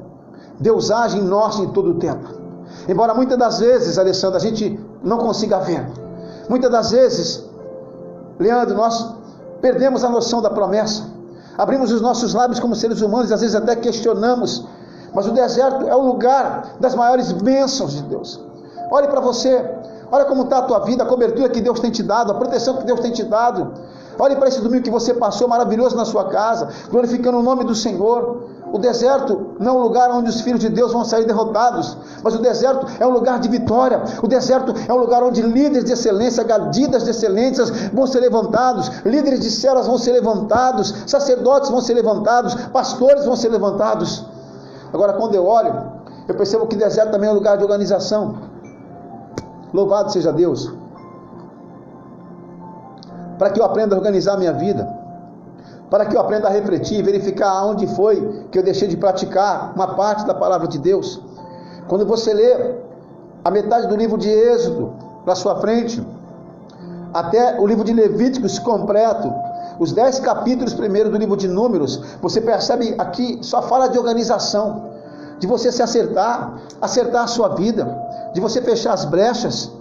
Deus age em nós em todo o tempo. Embora muitas das vezes, Alessandro, a gente não consiga ver. Muitas das vezes, Leandro, nós perdemos a noção da promessa, abrimos os nossos lábios como seres humanos e às vezes até questionamos, mas o deserto é o lugar das maiores bênçãos de Deus. Olhe para você, olha como está a tua vida, a cobertura que Deus tem te dado, a proteção que Deus tem te dado. Olhe para esse domingo que você passou maravilhoso na sua casa, glorificando o nome do Senhor. O deserto não é um lugar onde os filhos de Deus vão sair derrotados, mas o deserto é um lugar de vitória. O deserto é um lugar onde líderes de excelência, gardidas de excelências vão ser levantados, líderes de células vão ser levantados, sacerdotes vão ser levantados, pastores vão ser levantados. Agora, quando eu olho, eu percebo que o deserto também é um lugar de organização. Louvado seja Deus, para que eu aprenda a organizar a minha vida, para que eu aprenda a refletir, verificar onde foi que eu deixei de praticar uma parte da palavra de Deus. Quando você lê a metade do livro de Êxodo para sua frente, até o livro de Levíticos completo, os 10 capítulos primeiro do livro de Números, você percebe aqui, só fala de organização, de você se acertar a sua vida, de você fechar as brechas,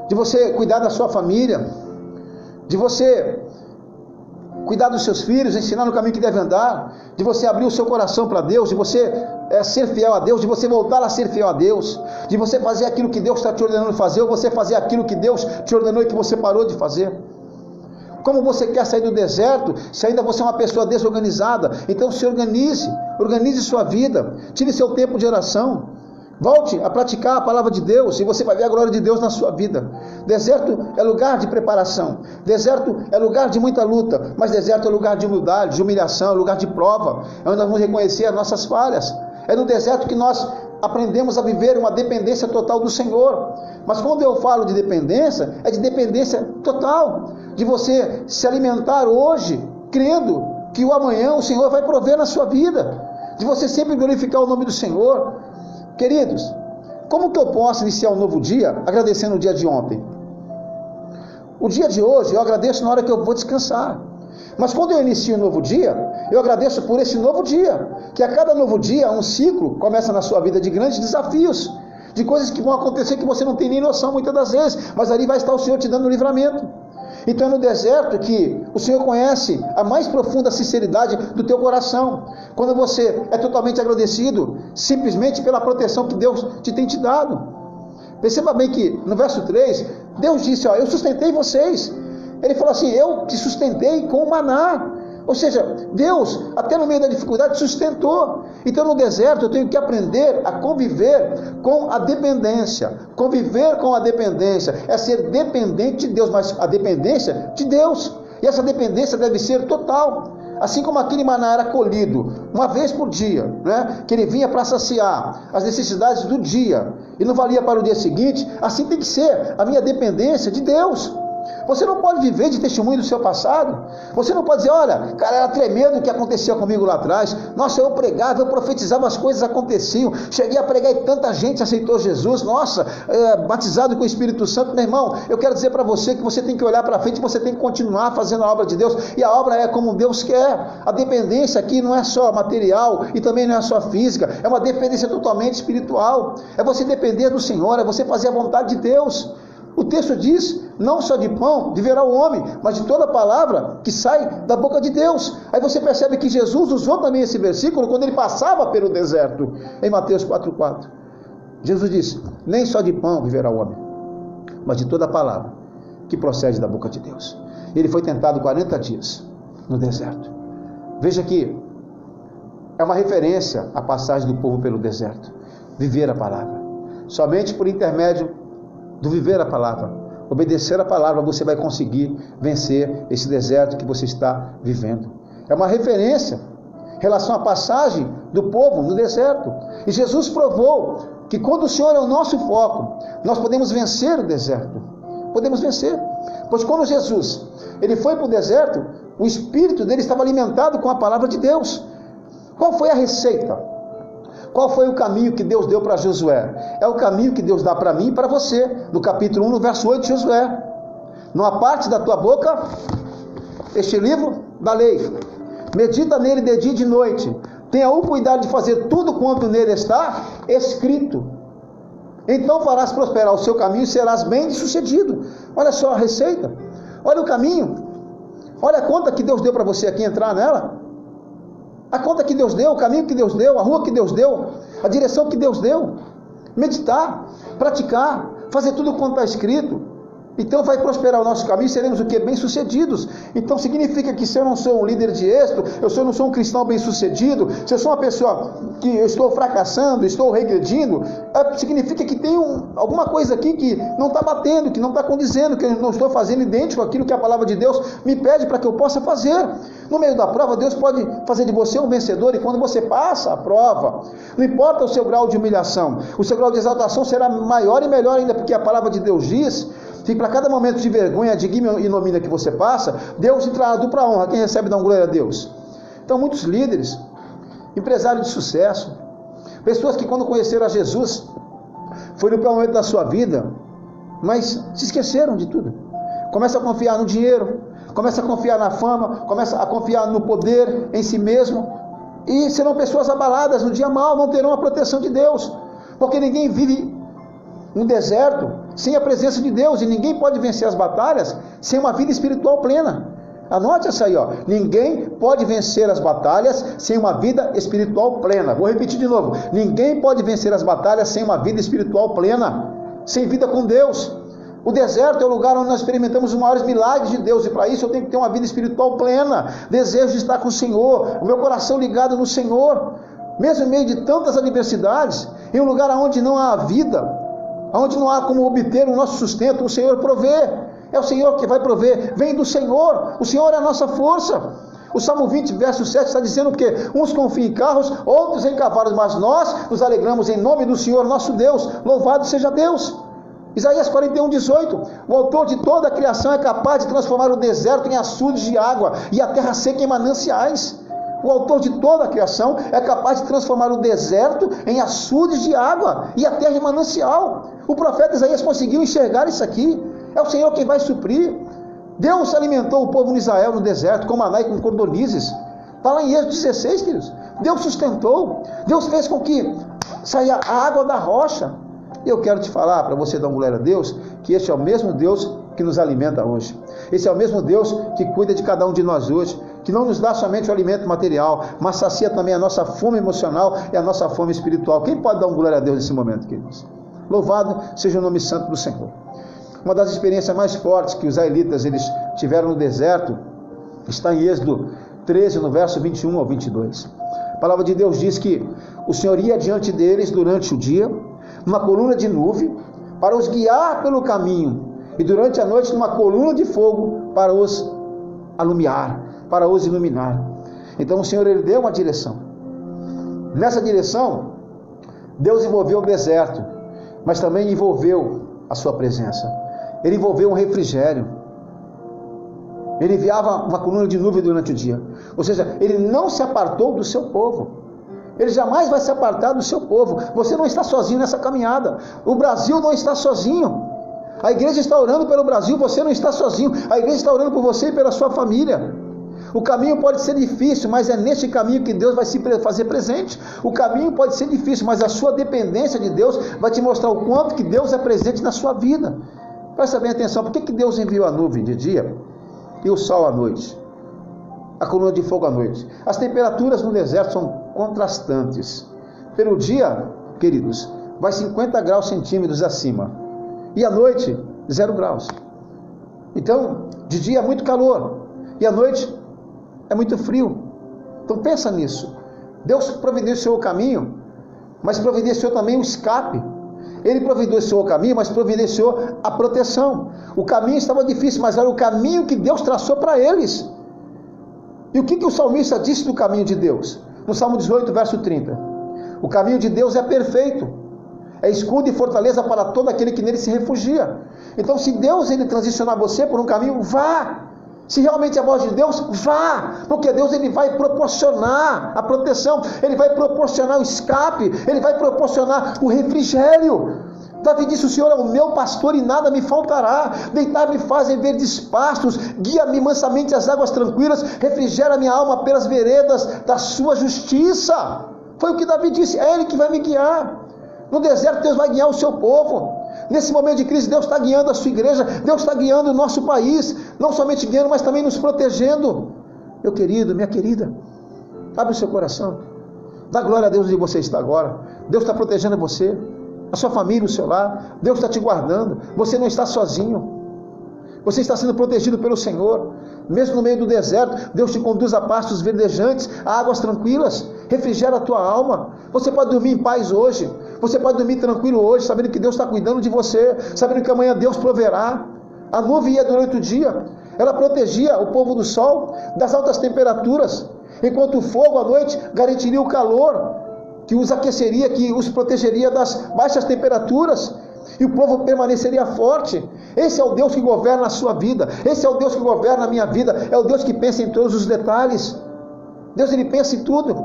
de você cuidar da sua família, de você cuidar dos seus filhos, ensinar no caminho que deve andar, de você abrir o seu coração para Deus, de você ser fiel a Deus, de você voltar a ser fiel a Deus, de você fazer aquilo que Deus está te ordenando fazer, ou você fazer aquilo que Deus te ordenou e que você parou de fazer. Como você quer sair do deserto, se ainda você é uma pessoa desorganizada? Então se organize, organize sua vida, tire seu tempo de oração, volte a praticar a palavra de Deus, e você vai ver a glória de Deus na sua vida. Deserto é lugar de preparação, deserto é lugar de muita luta, mas deserto é lugar de humildade, de humilhação, é lugar de prova, é onde nós vamos reconhecer as nossas falhas. É no deserto que nós aprendemos a viver uma dependência total do Senhor. Mas quando eu falo de dependência, é de dependência total, de você se alimentar hoje, crendo que o amanhã o Senhor vai prover na sua vida, de você sempre glorificar o nome do Senhor. Queridos, como que eu posso iniciar um novo dia agradecendo o dia de ontem? O dia de hoje eu agradeço na hora que eu vou descansar. Mas quando eu inicio um novo dia, eu agradeço por esse novo dia. Que a cada novo dia, um ciclo começa na sua vida de grandes desafios, de coisas que vão acontecer que você não tem nem noção muitas das vezes, mas ali vai estar o Senhor te dando livramento. Então é no deserto que o Senhor conhece a mais profunda sinceridade do teu coração. Quando você é totalmente agradecido, simplesmente pela proteção que Deus te tem te dado. Perceba bem que no verso 3, Deus disse, eu sustentei vocês. Ele falou assim, eu te sustentei com o maná. Ou seja, Deus, até no meio da dificuldade, sustentou. Então no deserto eu tenho que aprender a conviver com a dependência. Conviver com a dependência é ser dependente de Deus, mas a dependência de Deus. E essa dependência deve ser total. Assim como aquele maná era colhido uma vez por dia, né? Que ele vinha para saciar as necessidades do dia e não valia para o dia seguinte, assim tem que ser a minha dependência de Deus. Você não pode viver de testemunho do seu passado. Você não pode dizer, olha, cara, era tremendo o que acontecia comigo lá atrás. Nossa, eu pregava, eu profetizava, as coisas aconteciam. Cheguei a pregar e tanta gente aceitou Jesus. Nossa, batizado com o Espírito Santo. Meu irmão, eu quero dizer para você que você tem que olhar para frente, você tem que continuar fazendo a obra de Deus. E a obra é como Deus quer. A dependência aqui não é só material e também não é só física. É uma dependência totalmente espiritual. É você depender do Senhor, é você fazer a vontade de Deus. O texto diz, não só de pão viverá o homem, mas de toda palavra que sai da boca de Deus. Aí você percebe que Jesus usou também esse versículo quando ele passava pelo deserto, em Mateus 4,4. Jesus disse, nem só de pão viverá o homem, mas de toda palavra que procede da boca de Deus. Ele foi tentado 40 dias no deserto. Veja que é uma referência à passagem do povo pelo deserto. Viver a palavra. Somente por intermédio do viver a palavra, obedecer a palavra, você vai conseguir vencer esse deserto que você está vivendo. É uma referência em relação à passagem do povo no deserto. E Jesus provou que quando o Senhor é o nosso foco, nós podemos vencer o deserto. Podemos vencer. Pois quando Jesus ele foi para o deserto, o espírito dele estava alimentado com a palavra de Deus. Qual foi a receita? Qual foi o caminho que Deus deu para Josué? É o caminho que Deus dá para mim e para você. No capítulo 1, no verso 8 de Josué. Não aparte da tua boca este livro da lei. Medita nele de dia e de noite. Tenha o cuidado de fazer tudo quanto nele está escrito. Então farás prosperar o seu caminho e serás bem sucedido. Olha só a receita. Olha o caminho. Olha a conta que Deus deu para você aqui entrar nela. A conta que Deus deu, o caminho que Deus deu, a rua que Deus deu, a direção que Deus deu. Meditar, praticar, fazer tudo quanto está escrito. Então vai prosperar o nosso caminho, seremos o que? Bem-sucedidos. Então significa que se eu não sou um líder de êxito, se eu não sou um cristão bem-sucedido, se eu sou uma pessoa que eu estou fracassando, estou regredindo, significa que tem alguma coisa aqui que não está batendo, que não está condizendo, que eu não estou fazendo idêntico àquilo que a palavra de Deus me pede para que eu possa fazer. No meio da prova, Deus pode fazer de você um vencedor, e quando você passa a prova, não importa o seu grau de humilhação, o seu grau de exaltação será maior e melhor ainda, porque a palavra de Deus diz que para cada momento de vergonha, de ignomínia que você passa, Deus te trará dupla honra. Quem recebe dá glória a Deus. Então muitos líderes, empresários de sucesso, pessoas que quando conheceram a Jesus, foram para o momento da sua vida, mas se esqueceram de tudo. Começa a confiar no dinheiro, começa a confiar na fama, começa a confiar no poder em si mesmo, e serão pessoas abaladas no dia mau, não terão a proteção de Deus, porque ninguém vive no deserto sem a presença de Deus, e ninguém pode vencer as batalhas sem uma vida espiritual plena. Anote essa aí, ó. Ninguém pode vencer as batalhas sem uma vida espiritual plena. Vou repetir de novo. Ninguém pode vencer as batalhas sem uma vida espiritual plena, sem vida com Deus. O deserto é o lugar onde nós experimentamos os maiores milagres de Deus, e para isso eu tenho que ter uma vida espiritual plena, desejo de estar com o Senhor, o meu coração ligado no Senhor, mesmo em meio de tantas adversidades, em um lugar onde não há vida, onde não há como obter o nosso sustento, o Senhor provê. É o Senhor que vai prover, vem do Senhor, o Senhor é a nossa força. O Salmo 20, verso 7 está dizendo que uns confiam em carros, outros em cavalos, mas nós nos alegramos em nome do Senhor nosso Deus, louvado seja Deus. Isaías 41, 18, o autor de toda a criação é capaz de transformar o deserto em açudes de água e a terra seca em mananciais. O autor de toda a criação é capaz de transformar o deserto em açudes de água e a terra em manancial. O profeta Isaías conseguiu enxergar isso aqui. É o Senhor quem vai suprir. Deus alimentou o povo de Israel no deserto com maná e com cordonizes. Está lá em Êxodo 16, queridos. Deus sustentou. Deus fez com que saia a água da rocha. Eu quero te falar, para você dar glória a Deus, que este é o mesmo Deus que nos alimenta hoje. Esse é o mesmo Deus que cuida de cada um de nós hoje, que não nos dá somente o alimento material, mas sacia também a nossa fome emocional e a nossa fome espiritual. Quem pode dar glória a Deus nesse momento, queridos? Louvado seja o nome santo do Senhor. Uma das experiências mais fortes que os israelitas eles tiveram no deserto está em Êxodo 13, no verso 21 ao 22. A palavra de Deus diz que o Senhor ia diante deles durante o dia, numa coluna de nuvem, para os guiar pelo caminho, e durante a noite numa coluna de fogo para os alumiar, para os iluminar. Então o Senhor, Ele deu uma direção. Nessa direção, Deus envolveu o deserto, mas também envolveu a sua presença. Ele envolveu um refrigério. Ele enviava uma coluna de nuvem durante o dia. Ou seja, Ele não se apartou do seu povo. Ele jamais vai se apartar do seu povo. Você não está sozinho nessa caminhada. O Brasil não está sozinho. A igreja está orando pelo Brasil, você não está sozinho. A igreja está orando por você e pela sua família. O caminho pode ser difícil, mas é neste caminho que Deus vai se fazer presente. O caminho pode ser difícil, mas a sua dependência de Deus vai te mostrar o quanto que Deus é presente na sua vida. Presta bem atenção, por que Deus enviou a nuvem de dia e o sol à noite? A coluna de fogo à noite. As temperaturas no deserto são contrastantes. Pelo dia, queridos, vai 50 graus centímetros acima. E à noite, 0 graus. Então, de dia é muito calor. E à noite é muito frio. Então pensa nisso. Deus providenciou o caminho, mas providenciou também o escape. Ele providenciou o caminho, mas providenciou a proteção. O caminho estava difícil, mas era o caminho que Deus traçou para eles. E o que o salmista disse do caminho de Deus? No Salmo 18, verso 30. O caminho de Deus é perfeito. É escudo e fortaleza para todo aquele que nele se refugia. Então, se Deus ele transicionar você por um caminho, vá. Se realmente é a voz de Deus, vá. Porque Deus ele vai proporcionar a proteção. Ele vai proporcionar o escape. Ele vai proporcionar o refrigério. Davi disse, o Senhor é o meu pastor e nada me faltará. Deitar-me faz em verdes pastos, guia-me mansamente às águas tranquilas, refrigera minha alma pelas veredas da sua justiça. Foi o que Davi disse, é Ele que vai me guiar. No deserto Deus vai guiar o seu povo. Nesse momento de crise Deus está guiando a sua igreja, Deus está guiando o nosso país, não somente guiando, mas também nos protegendo. Meu querido, minha querida, abre o seu coração, dá glória a Deus onde você está agora. Deus está protegendo você, a sua família, o seu lar. Deus está te guardando, você não está sozinho. Você está sendo protegido pelo Senhor. Mesmo no meio do deserto, Deus te conduz a pastos verdejantes, a águas tranquilas, refrigera a tua alma. Você pode dormir em paz hoje. Você pode dormir tranquilo hoje, sabendo que Deus está cuidando de você, sabendo que amanhã Deus proverá. A nuvem ia durante o dia, ela protegia o povo do sol, das altas temperaturas, enquanto o fogo à noite garantiria o calor, que os aqueceria, que os protegeria das baixas temperaturas. E o povo permaneceria forte. Esse é o Deus que governa a sua vida. Esse é o Deus que governa a minha vida. É o Deus que pensa em todos os detalhes. Deus ele pensa em tudo.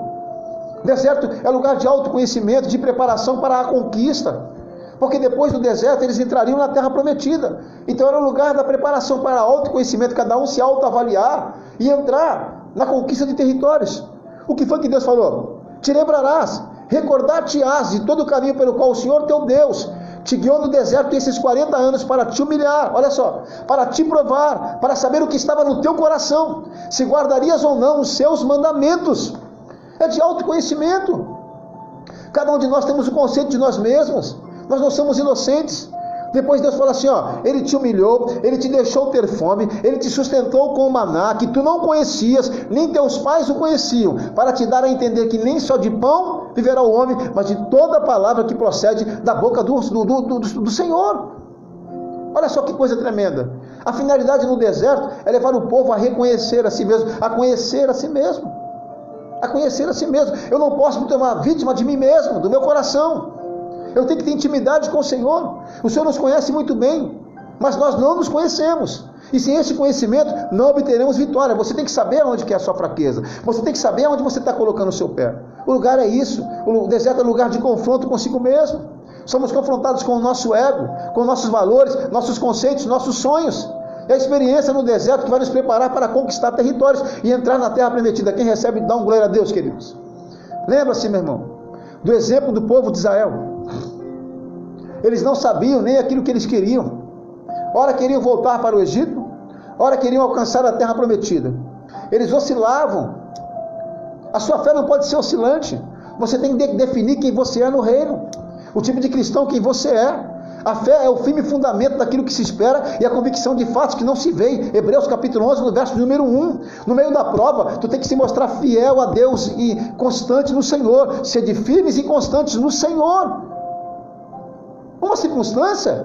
Deserto é lugar de autoconhecimento, de preparação para a conquista. Porque depois do deserto eles entrariam na terra prometida. Então era o lugar da preparação para autoconhecimento, cada um se autoavaliar e entrar na conquista de territórios. O que foi que Deus falou? Te lembrarás, recordar-te-ás de todo o caminho pelo qual o Senhor teu Deus te guiou no deserto esses 40 anos para te humilhar, olha só, para te provar, para saber o que estava no teu coração, se guardarias ou não os seus mandamentos. É de autoconhecimento. Cada um de nós temos o conceito de nós mesmos, nós não somos inocentes. Depois Deus fala assim, ó, Ele te humilhou, Ele te deixou ter fome, Ele te sustentou com o maná, que tu não conhecias, nem teus pais o conheciam, para te dar a entender que nem só de pão viverá o homem, mas de toda a palavra que procede da boca do Senhor. Olha só que coisa tremenda. A finalidade no deserto é levar o povo a reconhecer a si mesmo, a conhecer a si mesmo. A conhecer a si mesmo. Eu não posso me tornar vítima de mim mesmo, do meu coração. Eu tenho que ter intimidade com o Senhor. O Senhor nos conhece muito bem, mas nós não nos conhecemos. E sem esse conhecimento não obteremos vitória. Você tem que saber onde que é a sua fraqueza. Você tem que saber onde você está colocando o seu pé. O lugar é isso. O deserto é lugar de confronto consigo mesmo. Somos confrontados com o nosso ego, com nossos valores, nossos conceitos, nossos sonhos. É a experiência no deserto que vai nos preparar para conquistar territórios e entrar na terra prometida. Quem recebe, dá um glória a Deus, queridos. Lembra-se, meu irmão, do exemplo do povo de Israel. Eles não sabiam nem aquilo que eles queriam. Ora queriam voltar para o Egito, ora queriam alcançar a terra prometida. Eles oscilavam. A sua fé não pode ser oscilante. Você tem que definir quem você é no reino. O tipo de cristão quem você é. A fé é o firme fundamento daquilo que se espera e a convicção de fatos que não se veem. Hebreus capítulo 11, no verso número 1. No meio da prova, tu tem que se mostrar fiel a Deus e constante no Senhor. Sede firmes e constantes no Senhor. Uma circunstância,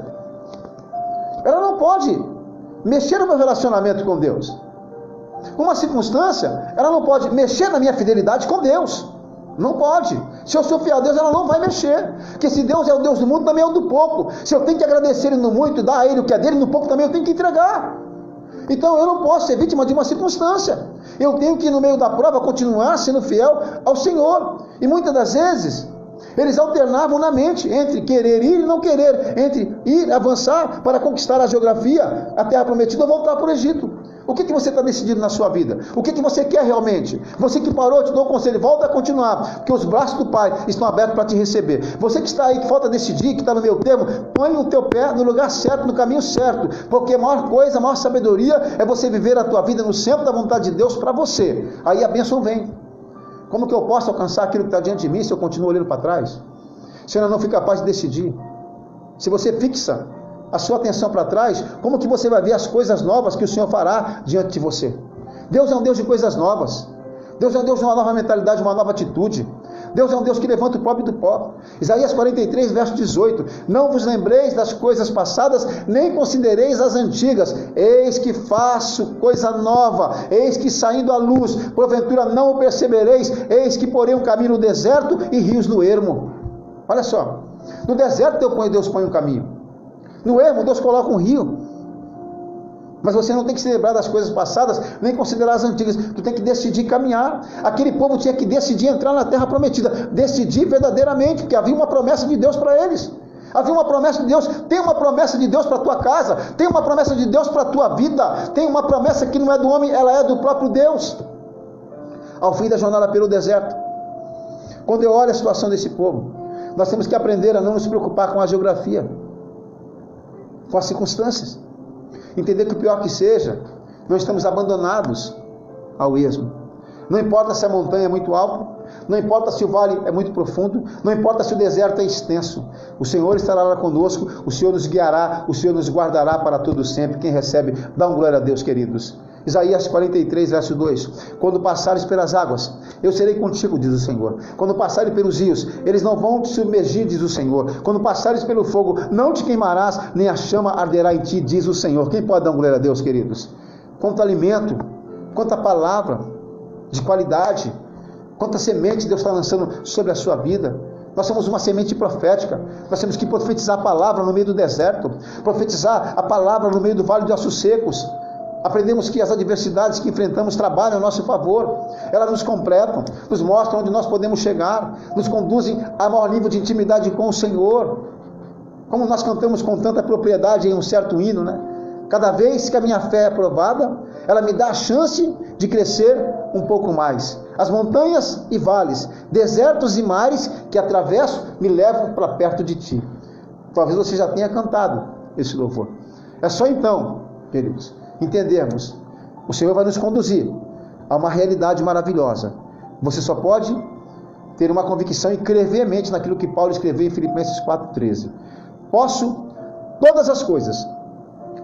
ela não pode mexer no meu relacionamento com Deus. Uma circunstância, ela não pode mexer na minha fidelidade com Deus. Não pode. Se eu sou fiel a Deus, ela não vai mexer. Porque se Deus é o Deus do muito, também é o do pouco. Se eu tenho que agradecer Ele no muito, dar a Ele o que é dele, no pouco também eu tenho que entregar. Então eu não posso ser vítima de uma circunstância. Eu tenho que, no meio da prova, continuar sendo fiel ao Senhor. E muitas das vezes, eles alternavam na mente entre querer ir e não querer, entre ir, avançar para conquistar a geografia, a terra prometida, ou voltar para o Egito. O que você está decidindo na sua vida? O que você quer realmente? Você que parou, eu te dou o conselho, volta a continuar, porque os braços do Pai estão abertos para te receber. Você que está aí, que falta decidir, que está no meio termo, põe o teu pé no lugar certo, no caminho certo, porque a maior coisa, a maior sabedoria é você viver a tua vida no centro da vontade de Deus para você. Aí a bênção vem. Como que eu posso alcançar aquilo que está diante de mim se eu continuo olhando para trás? Se eu ainda não fui capaz de decidir? Se você fixa a sua atenção para trás, como que você vai ver as coisas novas que o Senhor fará diante de você? Deus é um Deus de coisas novas. Deus é um Deus de uma nova mentalidade, uma nova atitude. Deus é um Deus que levanta o pobre do pó. Isaías 43, verso 18. Não vos lembreis das coisas passadas, nem considereis as antigas. Eis que faço coisa nova. Eis que saindo a luz, porventura não o percebereis. Eis que porei um caminho no deserto e rios no ermo. Olha só. No deserto Deus põe um caminho. No ermo, Deus coloca um rio. Mas você não tem que se lembrar das coisas passadas, nem considerar as antigas. Tu tem que decidir caminhar. Aquele povo tinha que decidir entrar na terra prometida. Decidir verdadeiramente, porque havia uma promessa de Deus para eles. Havia uma promessa de Deus. Tem uma promessa de Deus para a tua casa. Tem uma promessa de Deus para a tua vida. Tem uma promessa que não é do homem, ela é do próprio Deus. Ao fim da jornada pelo deserto, quando eu olho a situação desse povo, nós temos que aprender a não nos preocupar com a geografia, com as circunstâncias. Entender que o pior que seja, nós estamos abandonados ao esmo. Não importa se a montanha é muito alta, não importa se o vale é muito profundo, não importa se o deserto é extenso. O Senhor estará lá conosco, o Senhor nos guiará, o Senhor nos guardará para todo sempre. Quem recebe, dá um glória a Deus, queridos. Isaías 43, verso 2. Quando passares pelas águas, eu serei contigo, diz o Senhor. Quando passares pelos rios, eles não vão te submergir, diz o Senhor. Quando passares pelo fogo, não te queimarás, nem a chama arderá em ti, diz o Senhor. Quem pode dar um glória a Deus, queridos? Quanto alimento, quanta palavra de qualidade, quanta semente Deus está lançando sobre a sua vida. Nós somos uma semente profética. Nós temos que profetizar a palavra no meio do deserto, profetizar a palavra no meio do vale de ossos secos. Aprendemos que as adversidades que enfrentamos trabalham a nosso favor. Elas nos completam, nos mostram onde nós podemos chegar, nos conduzem a maior nível de intimidade com o Senhor. Como nós cantamos com tanta propriedade em um certo hino, né? Cada vez que a minha fé é provada, ela me dá a chance de crescer um pouco mais. As montanhas e vales, desertos e mares que atravesso me levam para perto de ti. Talvez você já tenha cantado esse louvor. É só então, queridos, entendermos, o Senhor vai nos conduzir a uma realidade maravilhosa. Você só pode ter uma convicção e crer veemente naquilo que Paulo escreveu em Filipenses 4,13. Posso todas as coisas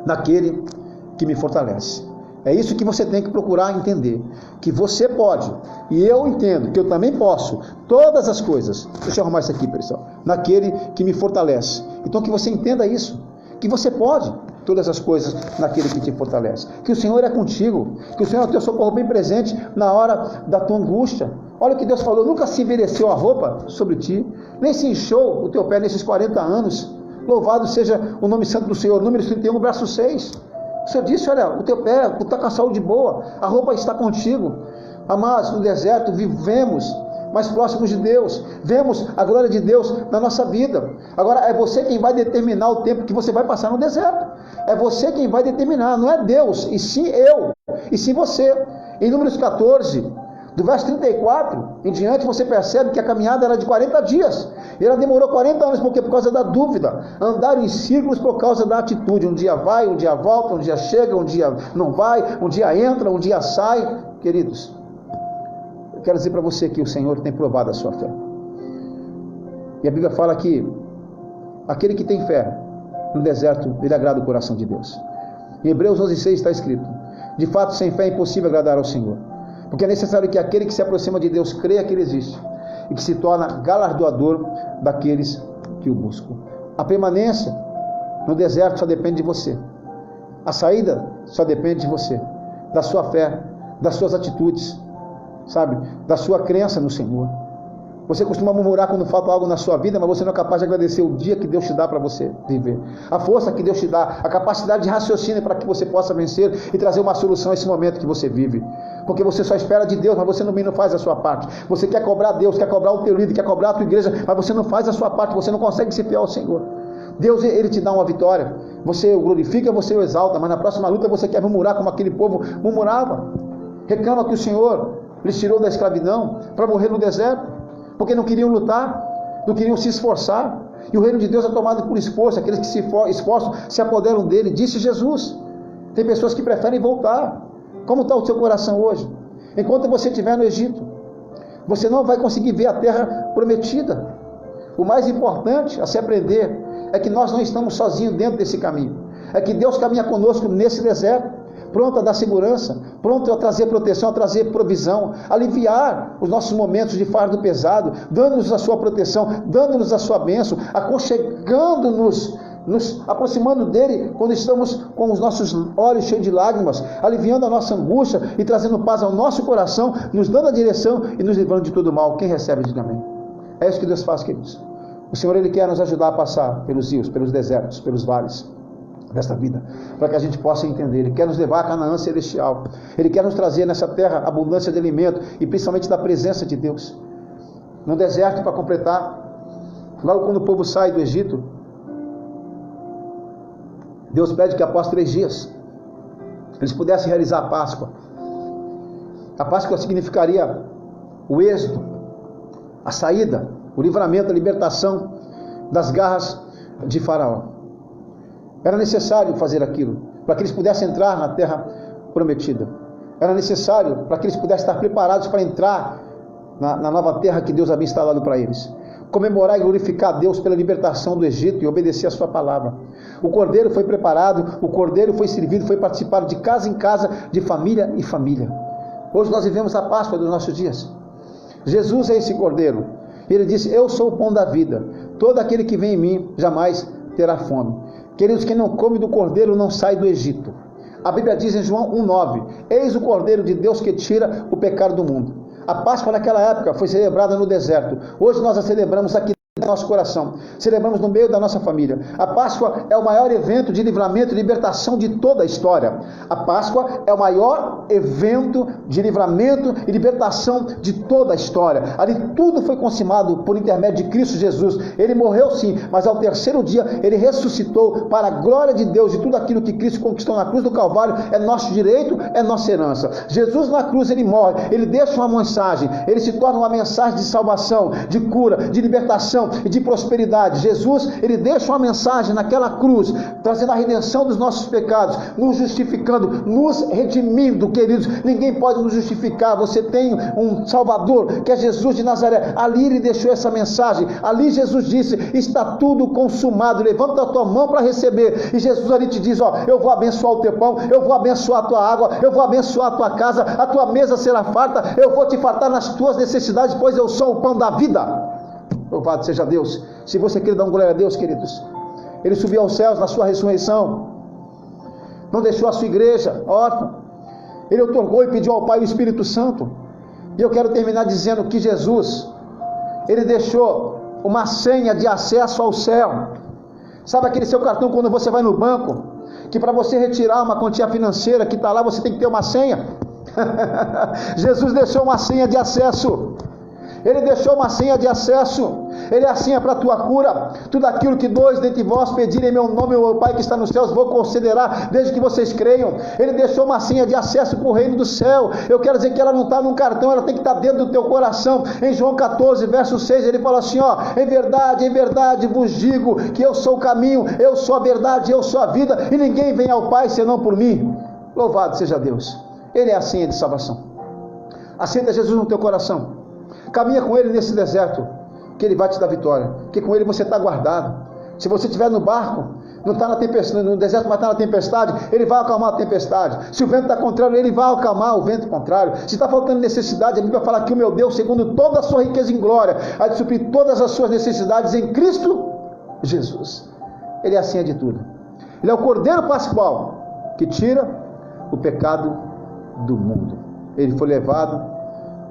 naquele que me fortalece. É isso que você tem que procurar entender, que você pode, e eu entendo que eu também posso, todas as coisas, deixa eu arrumar isso aqui, pessoal, naquele que me fortalece. Então que você entenda isso, que você pode todas as coisas naquele que te fortalece, que o Senhor é contigo, que o Senhor é o teu socorro bem presente na hora da tua angústia. Olha o que Deus falou: nunca se envelheceu a roupa sobre ti, nem se inchou o teu pé nesses 40 anos. Louvado seja o nome santo do Senhor. Números 31, verso 6. O Senhor disse: olha, o teu pé está com a saúde boa, a roupa está contigo. Amados, no deserto vivemos mais próximos de Deus, vemos a glória de Deus na nossa vida. Agora é você quem vai determinar o tempo que você vai passar no deserto. É você quem vai determinar, não é Deus, e sim eu, e sim você. Em Números 14, do verso 34 em diante, você percebe que a caminhada era de 40 dias. E ela demorou 40 anos, porque por causa da dúvida. Andaram em círculos por causa da atitude. Um dia vai, um dia volta, um dia chega, um dia não vai, um dia entra, um dia sai. Queridos, eu quero dizer para você que o Senhor tem provado a sua fé. E a Bíblia fala que aquele que tem fé no deserto, ele agrada o coração de Deus. Em Hebreus 11,6 está escrito: de fato, sem fé é impossível agradar ao Senhor, porque é necessário que aquele que se aproxima de Deus creia que Ele existe e que se torna galardoador daqueles que o buscam. A permanência no deserto só depende de você. A saída só depende de você, da sua fé, das suas atitudes, sabe? Da sua crença no Senhor. Você costuma murmurar quando falta algo na sua vida, mas você não é capaz de agradecer o dia que Deus te dá para você viver. A força que Deus te dá, a capacidade de raciocínio para que você possa vencer e trazer uma solução a esse momento que você vive. Porque você só espera de Deus, mas você também não faz a sua parte. Você quer cobrar Deus, quer cobrar o teu líder, quer cobrar a tua igreja, mas você não faz a sua parte, você não consegue ser fiel ao Senhor. Deus, Ele te dá uma vitória. Você o glorifica, você o exalta, mas na próxima luta você quer murmurar como aquele povo murmurava. Reclama que o Senhor lhes tirou da escravidão para morrer no deserto. Porque não queriam lutar, não queriam se esforçar, e o reino de Deus é tomado por esforço. Aqueles que se esforçam se apoderam dele, disse Jesus. Tem pessoas que preferem voltar. Como está o seu coração hoje? Enquanto você estiver no Egito, você não vai conseguir ver a terra prometida. O mais importante a se aprender é que nós não estamos sozinhos dentro desse caminho, é que Deus caminha conosco nesse deserto, pronto a dar segurança, pronto a trazer proteção, a trazer provisão, aliviar os nossos momentos de fardo pesado, dando-nos a sua proteção, dando-nos a sua bênção, aconchegando-nos, nos aproximando dele quando estamos com os nossos olhos cheios de lágrimas, aliviando a nossa angústia e trazendo paz ao nosso coração, nos dando a direção e nos livrando de todo mal. Quem recebe, diga amém. É isso que Deus faz, queridos. O Senhor, Ele quer nos ajudar a passar pelos rios, pelos desertos, pelos vales desta vida, para que a gente possa entender. Ele quer nos levar a Canaã celestial. Ele quer nos trazer nessa terra abundância de alimento e principalmente da presença de Deus. No deserto, para completar, logo quando o povo sai do Egito, Deus pede que após 3 dias eles pudessem realizar a Páscoa. A Páscoa significaria o êxodo, a saída, o livramento, a libertação das garras de Faraó. Era necessário fazer aquilo, para que eles pudessem entrar na terra prometida. Era necessário para que eles pudessem estar preparados para entrar na nova terra que Deus havia instalado para eles. Comemorar e glorificar a Deus pela libertação do Egito e obedecer a sua palavra. O cordeiro foi preparado, o cordeiro foi servido, foi participado de casa em casa, de família em família. Hoje nós vivemos a Páscoa dos nossos dias. Jesus é esse cordeiro. Ele disse: eu sou o pão da vida. Todo aquele que vem em mim jamais terá fome. Queridos, quem não come do cordeiro não sai do Egito. A Bíblia diz em João 1,9: eis o cordeiro de Deus que tira o pecado do mundo. A Páscoa naquela época foi celebrada no deserto. Hoje nós a celebramos aqui no nosso coração. Celebramos no meio da nossa família. A Páscoa é o maior evento de livramento e libertação de toda a história. A Páscoa é o maior evento de livramento e libertação de toda a história. Ali tudo foi consumado por intermédio de Cristo Jesus. Ele morreu sim, mas ao 3º dia ele ressuscitou para a glória de Deus. E tudo aquilo que Cristo conquistou na cruz do Calvário é nosso direito, é nossa herança. Jesus na cruz ele morre, ele deixa uma mensagem, ele se torna uma mensagem de salvação, de cura, de libertação e de prosperidade. Jesus, ele deixa uma mensagem naquela cruz, trazendo a redenção dos nossos pecados, nos justificando, nos redimindo, queridos. Ninguém pode nos justificar. Você tem um Salvador, que é Jesus de Nazaré. Ali ele deixou essa mensagem. Ali Jesus disse: está tudo consumado. Levanta a tua mão para receber. E Jesus ali te diz: ó, eu vou abençoar o teu pão, eu vou abençoar a tua água, eu vou abençoar a tua casa, a tua mesa será farta, eu vou te fartar nas tuas necessidades, pois eu sou o pão da vida. Louvado seja Deus. Se você quer dar glória a Deus, queridos, ele subiu aos céus na sua ressurreição, não deixou a sua igreja órfã. Ele otorgou e pediu ao Pai o Espírito Santo. E eu quero terminar dizendo que Jesus, ele deixou uma senha de acesso ao céu. Sabe aquele seu cartão quando você vai no banco, que para você retirar uma quantia financeira que está lá, você tem que ter uma senha? Jesus deixou uma senha de acesso. Ele deixou uma senha de acesso. Ele é a senha para a tua cura. Tudo aquilo que 2 dentre vós pedirem em meu nome, meu Pai que está nos céus, vou concederá, desde que vocês creiam. Ele deixou uma senha de acesso para o reino do céu. Eu quero dizer que ela não está num cartão, ela tem que estar dentro do teu coração. Em João 14, verso 6, ele fala assim: ó, em verdade vos digo que eu sou o caminho, eu sou a verdade, eu sou a vida, e ninguém vem ao Pai senão por mim. Louvado seja Deus. Ele é a senha de salvação. Aceita Jesus no teu coração. Caminha com ele nesse deserto, que ele vai te dar vitória, que com ele você está guardado. Se você estiver no barco, não está na tempestade, no deserto, mas está na tempestade, ele vai acalmar a tempestade. Se o vento está contrário, ele vai acalmar o vento contrário. Se está faltando necessidade, a Bíblia fala que o meu Deus, segundo toda a sua riqueza em glória, há de suprir todas as suas necessidades em Cristo Jesus. Ele é a senha de tudo. Ele é o Cordeiro Pascual que tira o pecado do mundo. Ele foi levado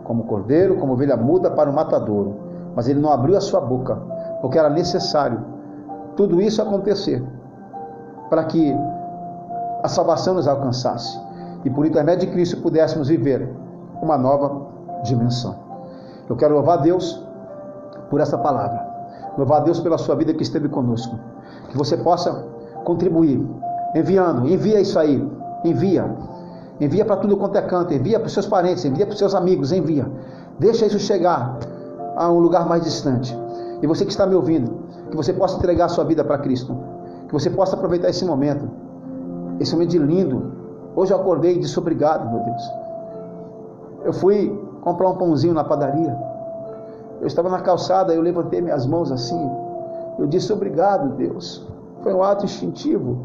como cordeiro, como ovelha muda para o matadouro, mas ele não abriu a sua boca, porque era necessário tudo isso acontecer para que a salvação nos alcançasse e por intermédio de Cristo pudéssemos viver uma nova dimensão. Eu quero louvar a Deus por essa palavra, louvar a Deus pela sua vida que esteve conosco, que você possa contribuir, envia isso aí, envia para tudo quanto é canto, envia para os seus parentes, envia para os seus amigos, deixa isso chegar a um lugar mais distante. E você que está me ouvindo, que você possa entregar a sua vida para Cristo, que você possa aproveitar esse momento de lindo. Hoje eu acordei e disse obrigado, meu Deus. Eu fui comprar um pãozinho na padaria, eu estava na calçada, eu levantei minhas mãos assim, eu disse obrigado, Deus. Foi um ato instintivo.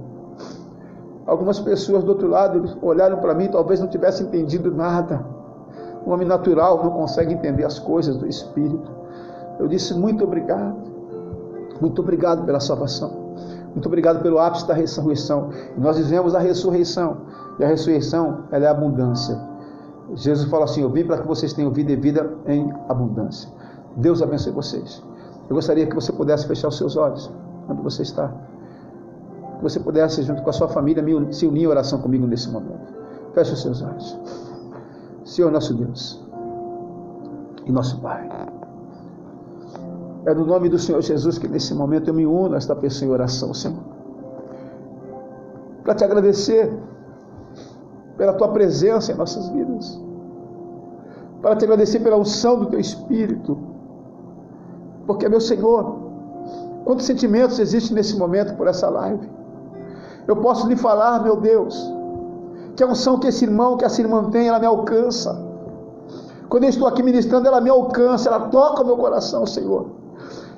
Algumas pessoas do outro lado olharam para mim, talvez não tivessem entendido nada. O homem natural não consegue entender as coisas do Espírito. Eu disse muito obrigado pela salvação, muito obrigado pelo ápice da ressurreição. E nós vivemos a ressurreição, e a ressurreição ela é abundância. Jesus fala assim: eu vim para que vocês tenham vida e vida em abundância. Deus abençoe vocês. Eu gostaria que você pudesse fechar os seus olhos onde você está, que você pudesse, junto com a sua família, se unir em oração comigo nesse momento. Feche os seus olhos. Senhor nosso Deus e nosso Pai, é no nome do Senhor Jesus que nesse momento eu me uno a esta pessoa em oração, Senhor, para te agradecer pela tua presença em nossas vidas, para te agradecer pela unção do teu Espírito, porque, meu Senhor, quantos sentimentos existem nesse momento por essa live. Eu posso lhe falar, meu Deus, que a unção que esse irmão, que essa irmã tem, ela me alcança. Quando eu estou aqui ministrando, ela me alcança, ela toca o meu coração, Senhor.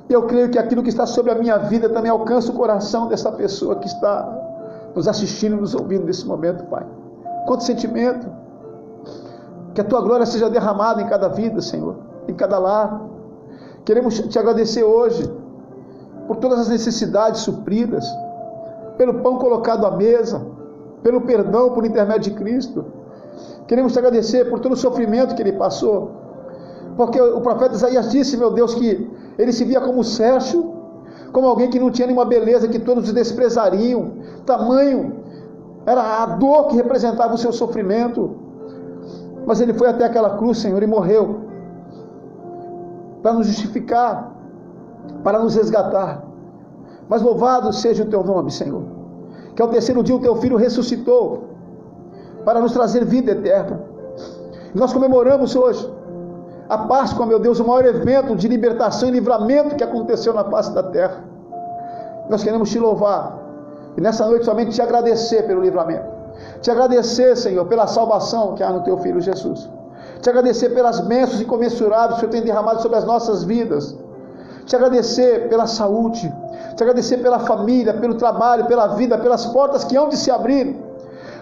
E eu creio que aquilo que está sobre a minha vida também alcança o coração dessa pessoa que está nos assistindo, nos ouvindo nesse momento, Pai. Quanto sentimento. Que a tua glória seja derramada em cada vida, Senhor, em cada lar. Queremos te agradecer hoje por todas as necessidades supridas, pelo pão colocado à mesa, pelo perdão por intermédio de Cristo. Queremos te agradecer por todo o sofrimento que ele passou, porque o profeta Isaías disse, meu Deus, que ele se via como Sérgio, como alguém que não tinha nenhuma beleza, que todos o desprezariam. Tamanho era a dor que representava o seu sofrimento. Mas ele foi até aquela cruz, Senhor, e morreu para nos justificar, para nos resgatar. Mas louvado seja o teu nome, Senhor, que ao terceiro dia o teu Filho ressuscitou para nos trazer vida eterna. E nós comemoramos hoje a Páscoa, meu Deus, o maior evento de libertação e livramento que aconteceu na face da terra. Nós queremos te louvar e nessa noite somente te agradecer pelo livramento, te agradecer, Senhor, pela salvação que há no teu Filho Jesus, te agradecer pelas bênçãos incomensuráveis que o Senhor tem derramado sobre as nossas vidas, te agradecer pela saúde, te agradecer pela família, pelo trabalho, pela vida, pelas portas que hão de se abrir,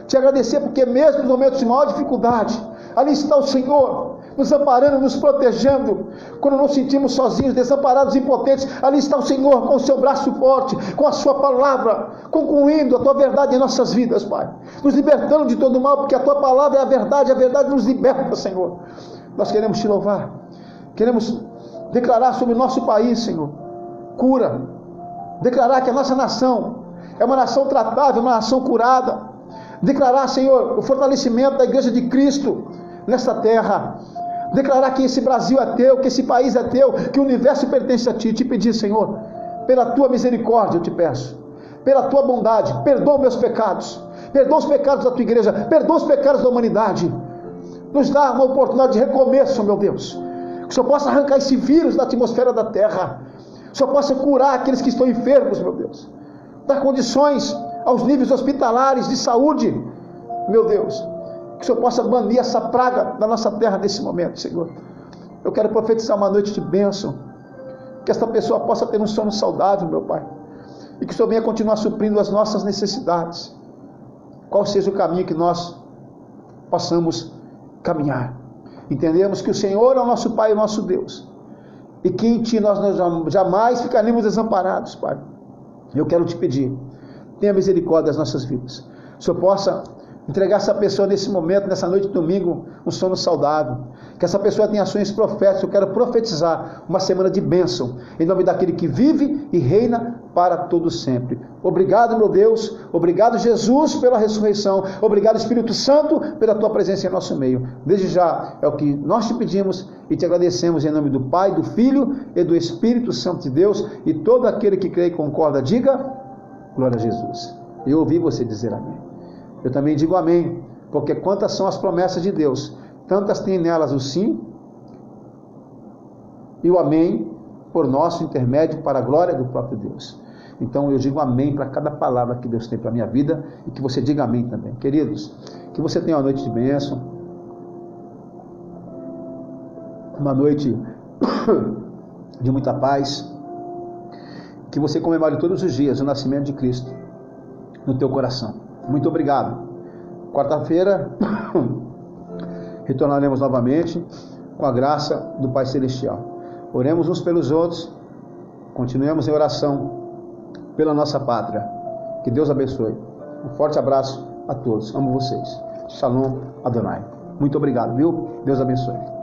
te agradecer porque mesmo nos momentos de maior dificuldade, ali está o Senhor, nos amparando, nos protegendo. Quando nos sentimos sozinhos, desamparados, impotentes, ali está o Senhor com o seu braço forte, com a sua palavra, concluindo a tua verdade em nossas vidas, Pai, nos libertando de todo mal, porque a tua palavra é a verdade nos liberta, Senhor. Nós queremos te louvar, queremos declarar sobre o nosso país, Senhor, cura, declarar que a nossa nação é uma nação tratável, uma nação curada, declarar, Senhor, o fortalecimento da igreja de Cristo nesta terra, declarar que esse Brasil é teu, que esse país é teu, que o universo pertence a ti. Te pedir, Senhor, pela tua misericórdia eu te peço, pela tua bondade, perdoa meus pecados, perdoa os pecados da tua igreja, perdoa os pecados da humanidade, nos dá uma oportunidade de recomeço, meu Deus, que o Senhor possa arrancar esse vírus da atmosfera da terra, que o Senhor possa curar aqueles que estão enfermos, meu Deus, dar condições aos níveis hospitalares de saúde, meu Deus, que o Senhor possa banir essa praga da nossa terra nesse momento, Senhor. Eu quero profetizar uma noite de bênção, que esta pessoa possa ter um sono saudável, meu Pai, e que o Senhor venha continuar suprindo as nossas necessidades, qual seja o caminho que nós possamos caminhar. Entendemos que o Senhor é o nosso Pai e o nosso Deus, e que em Ti nós jamais ficaremos desamparados, Pai. Eu quero te pedir, tenha misericórdia das nossas vidas, o Senhor possa Entregar essa pessoa nesse momento, nessa noite de domingo, um sono saudável. Que essa pessoa tenha ações proféticas. Eu quero profetizar uma semana de bênção, em nome daquele que vive e reina para todo sempre. Obrigado, meu Deus. Obrigado, Jesus, pela ressurreição. Obrigado, Espírito Santo, pela tua presença em nosso meio. Desde já é o que nós te pedimos e te agradecemos em nome do Pai, do Filho e do Espírito Santo de Deus. E todo aquele que crê e concorda, diga glória a Jesus. Eu ouvi você dizer amém. Eu também digo amém, porque quantas são as promessas de Deus, tantas tem nelas o sim e o amém por nosso intermédio para a glória do próprio Deus. Então eu digo amém para cada palavra que Deus tem para a minha vida e que você diga amém também. Queridos, que você tenha uma noite de bênção, uma noite de muita paz, que você comemore todos os dias o nascimento de Cristo no teu coração. Muito obrigado. Quarta-feira retornaremos novamente com a graça do Pai Celestial. Oremos uns pelos outros, continuemos em oração pela nossa pátria. Que Deus abençoe. Um forte abraço a todos. Amo vocês. Shalom Adonai. Muito obrigado, viu? Deus abençoe.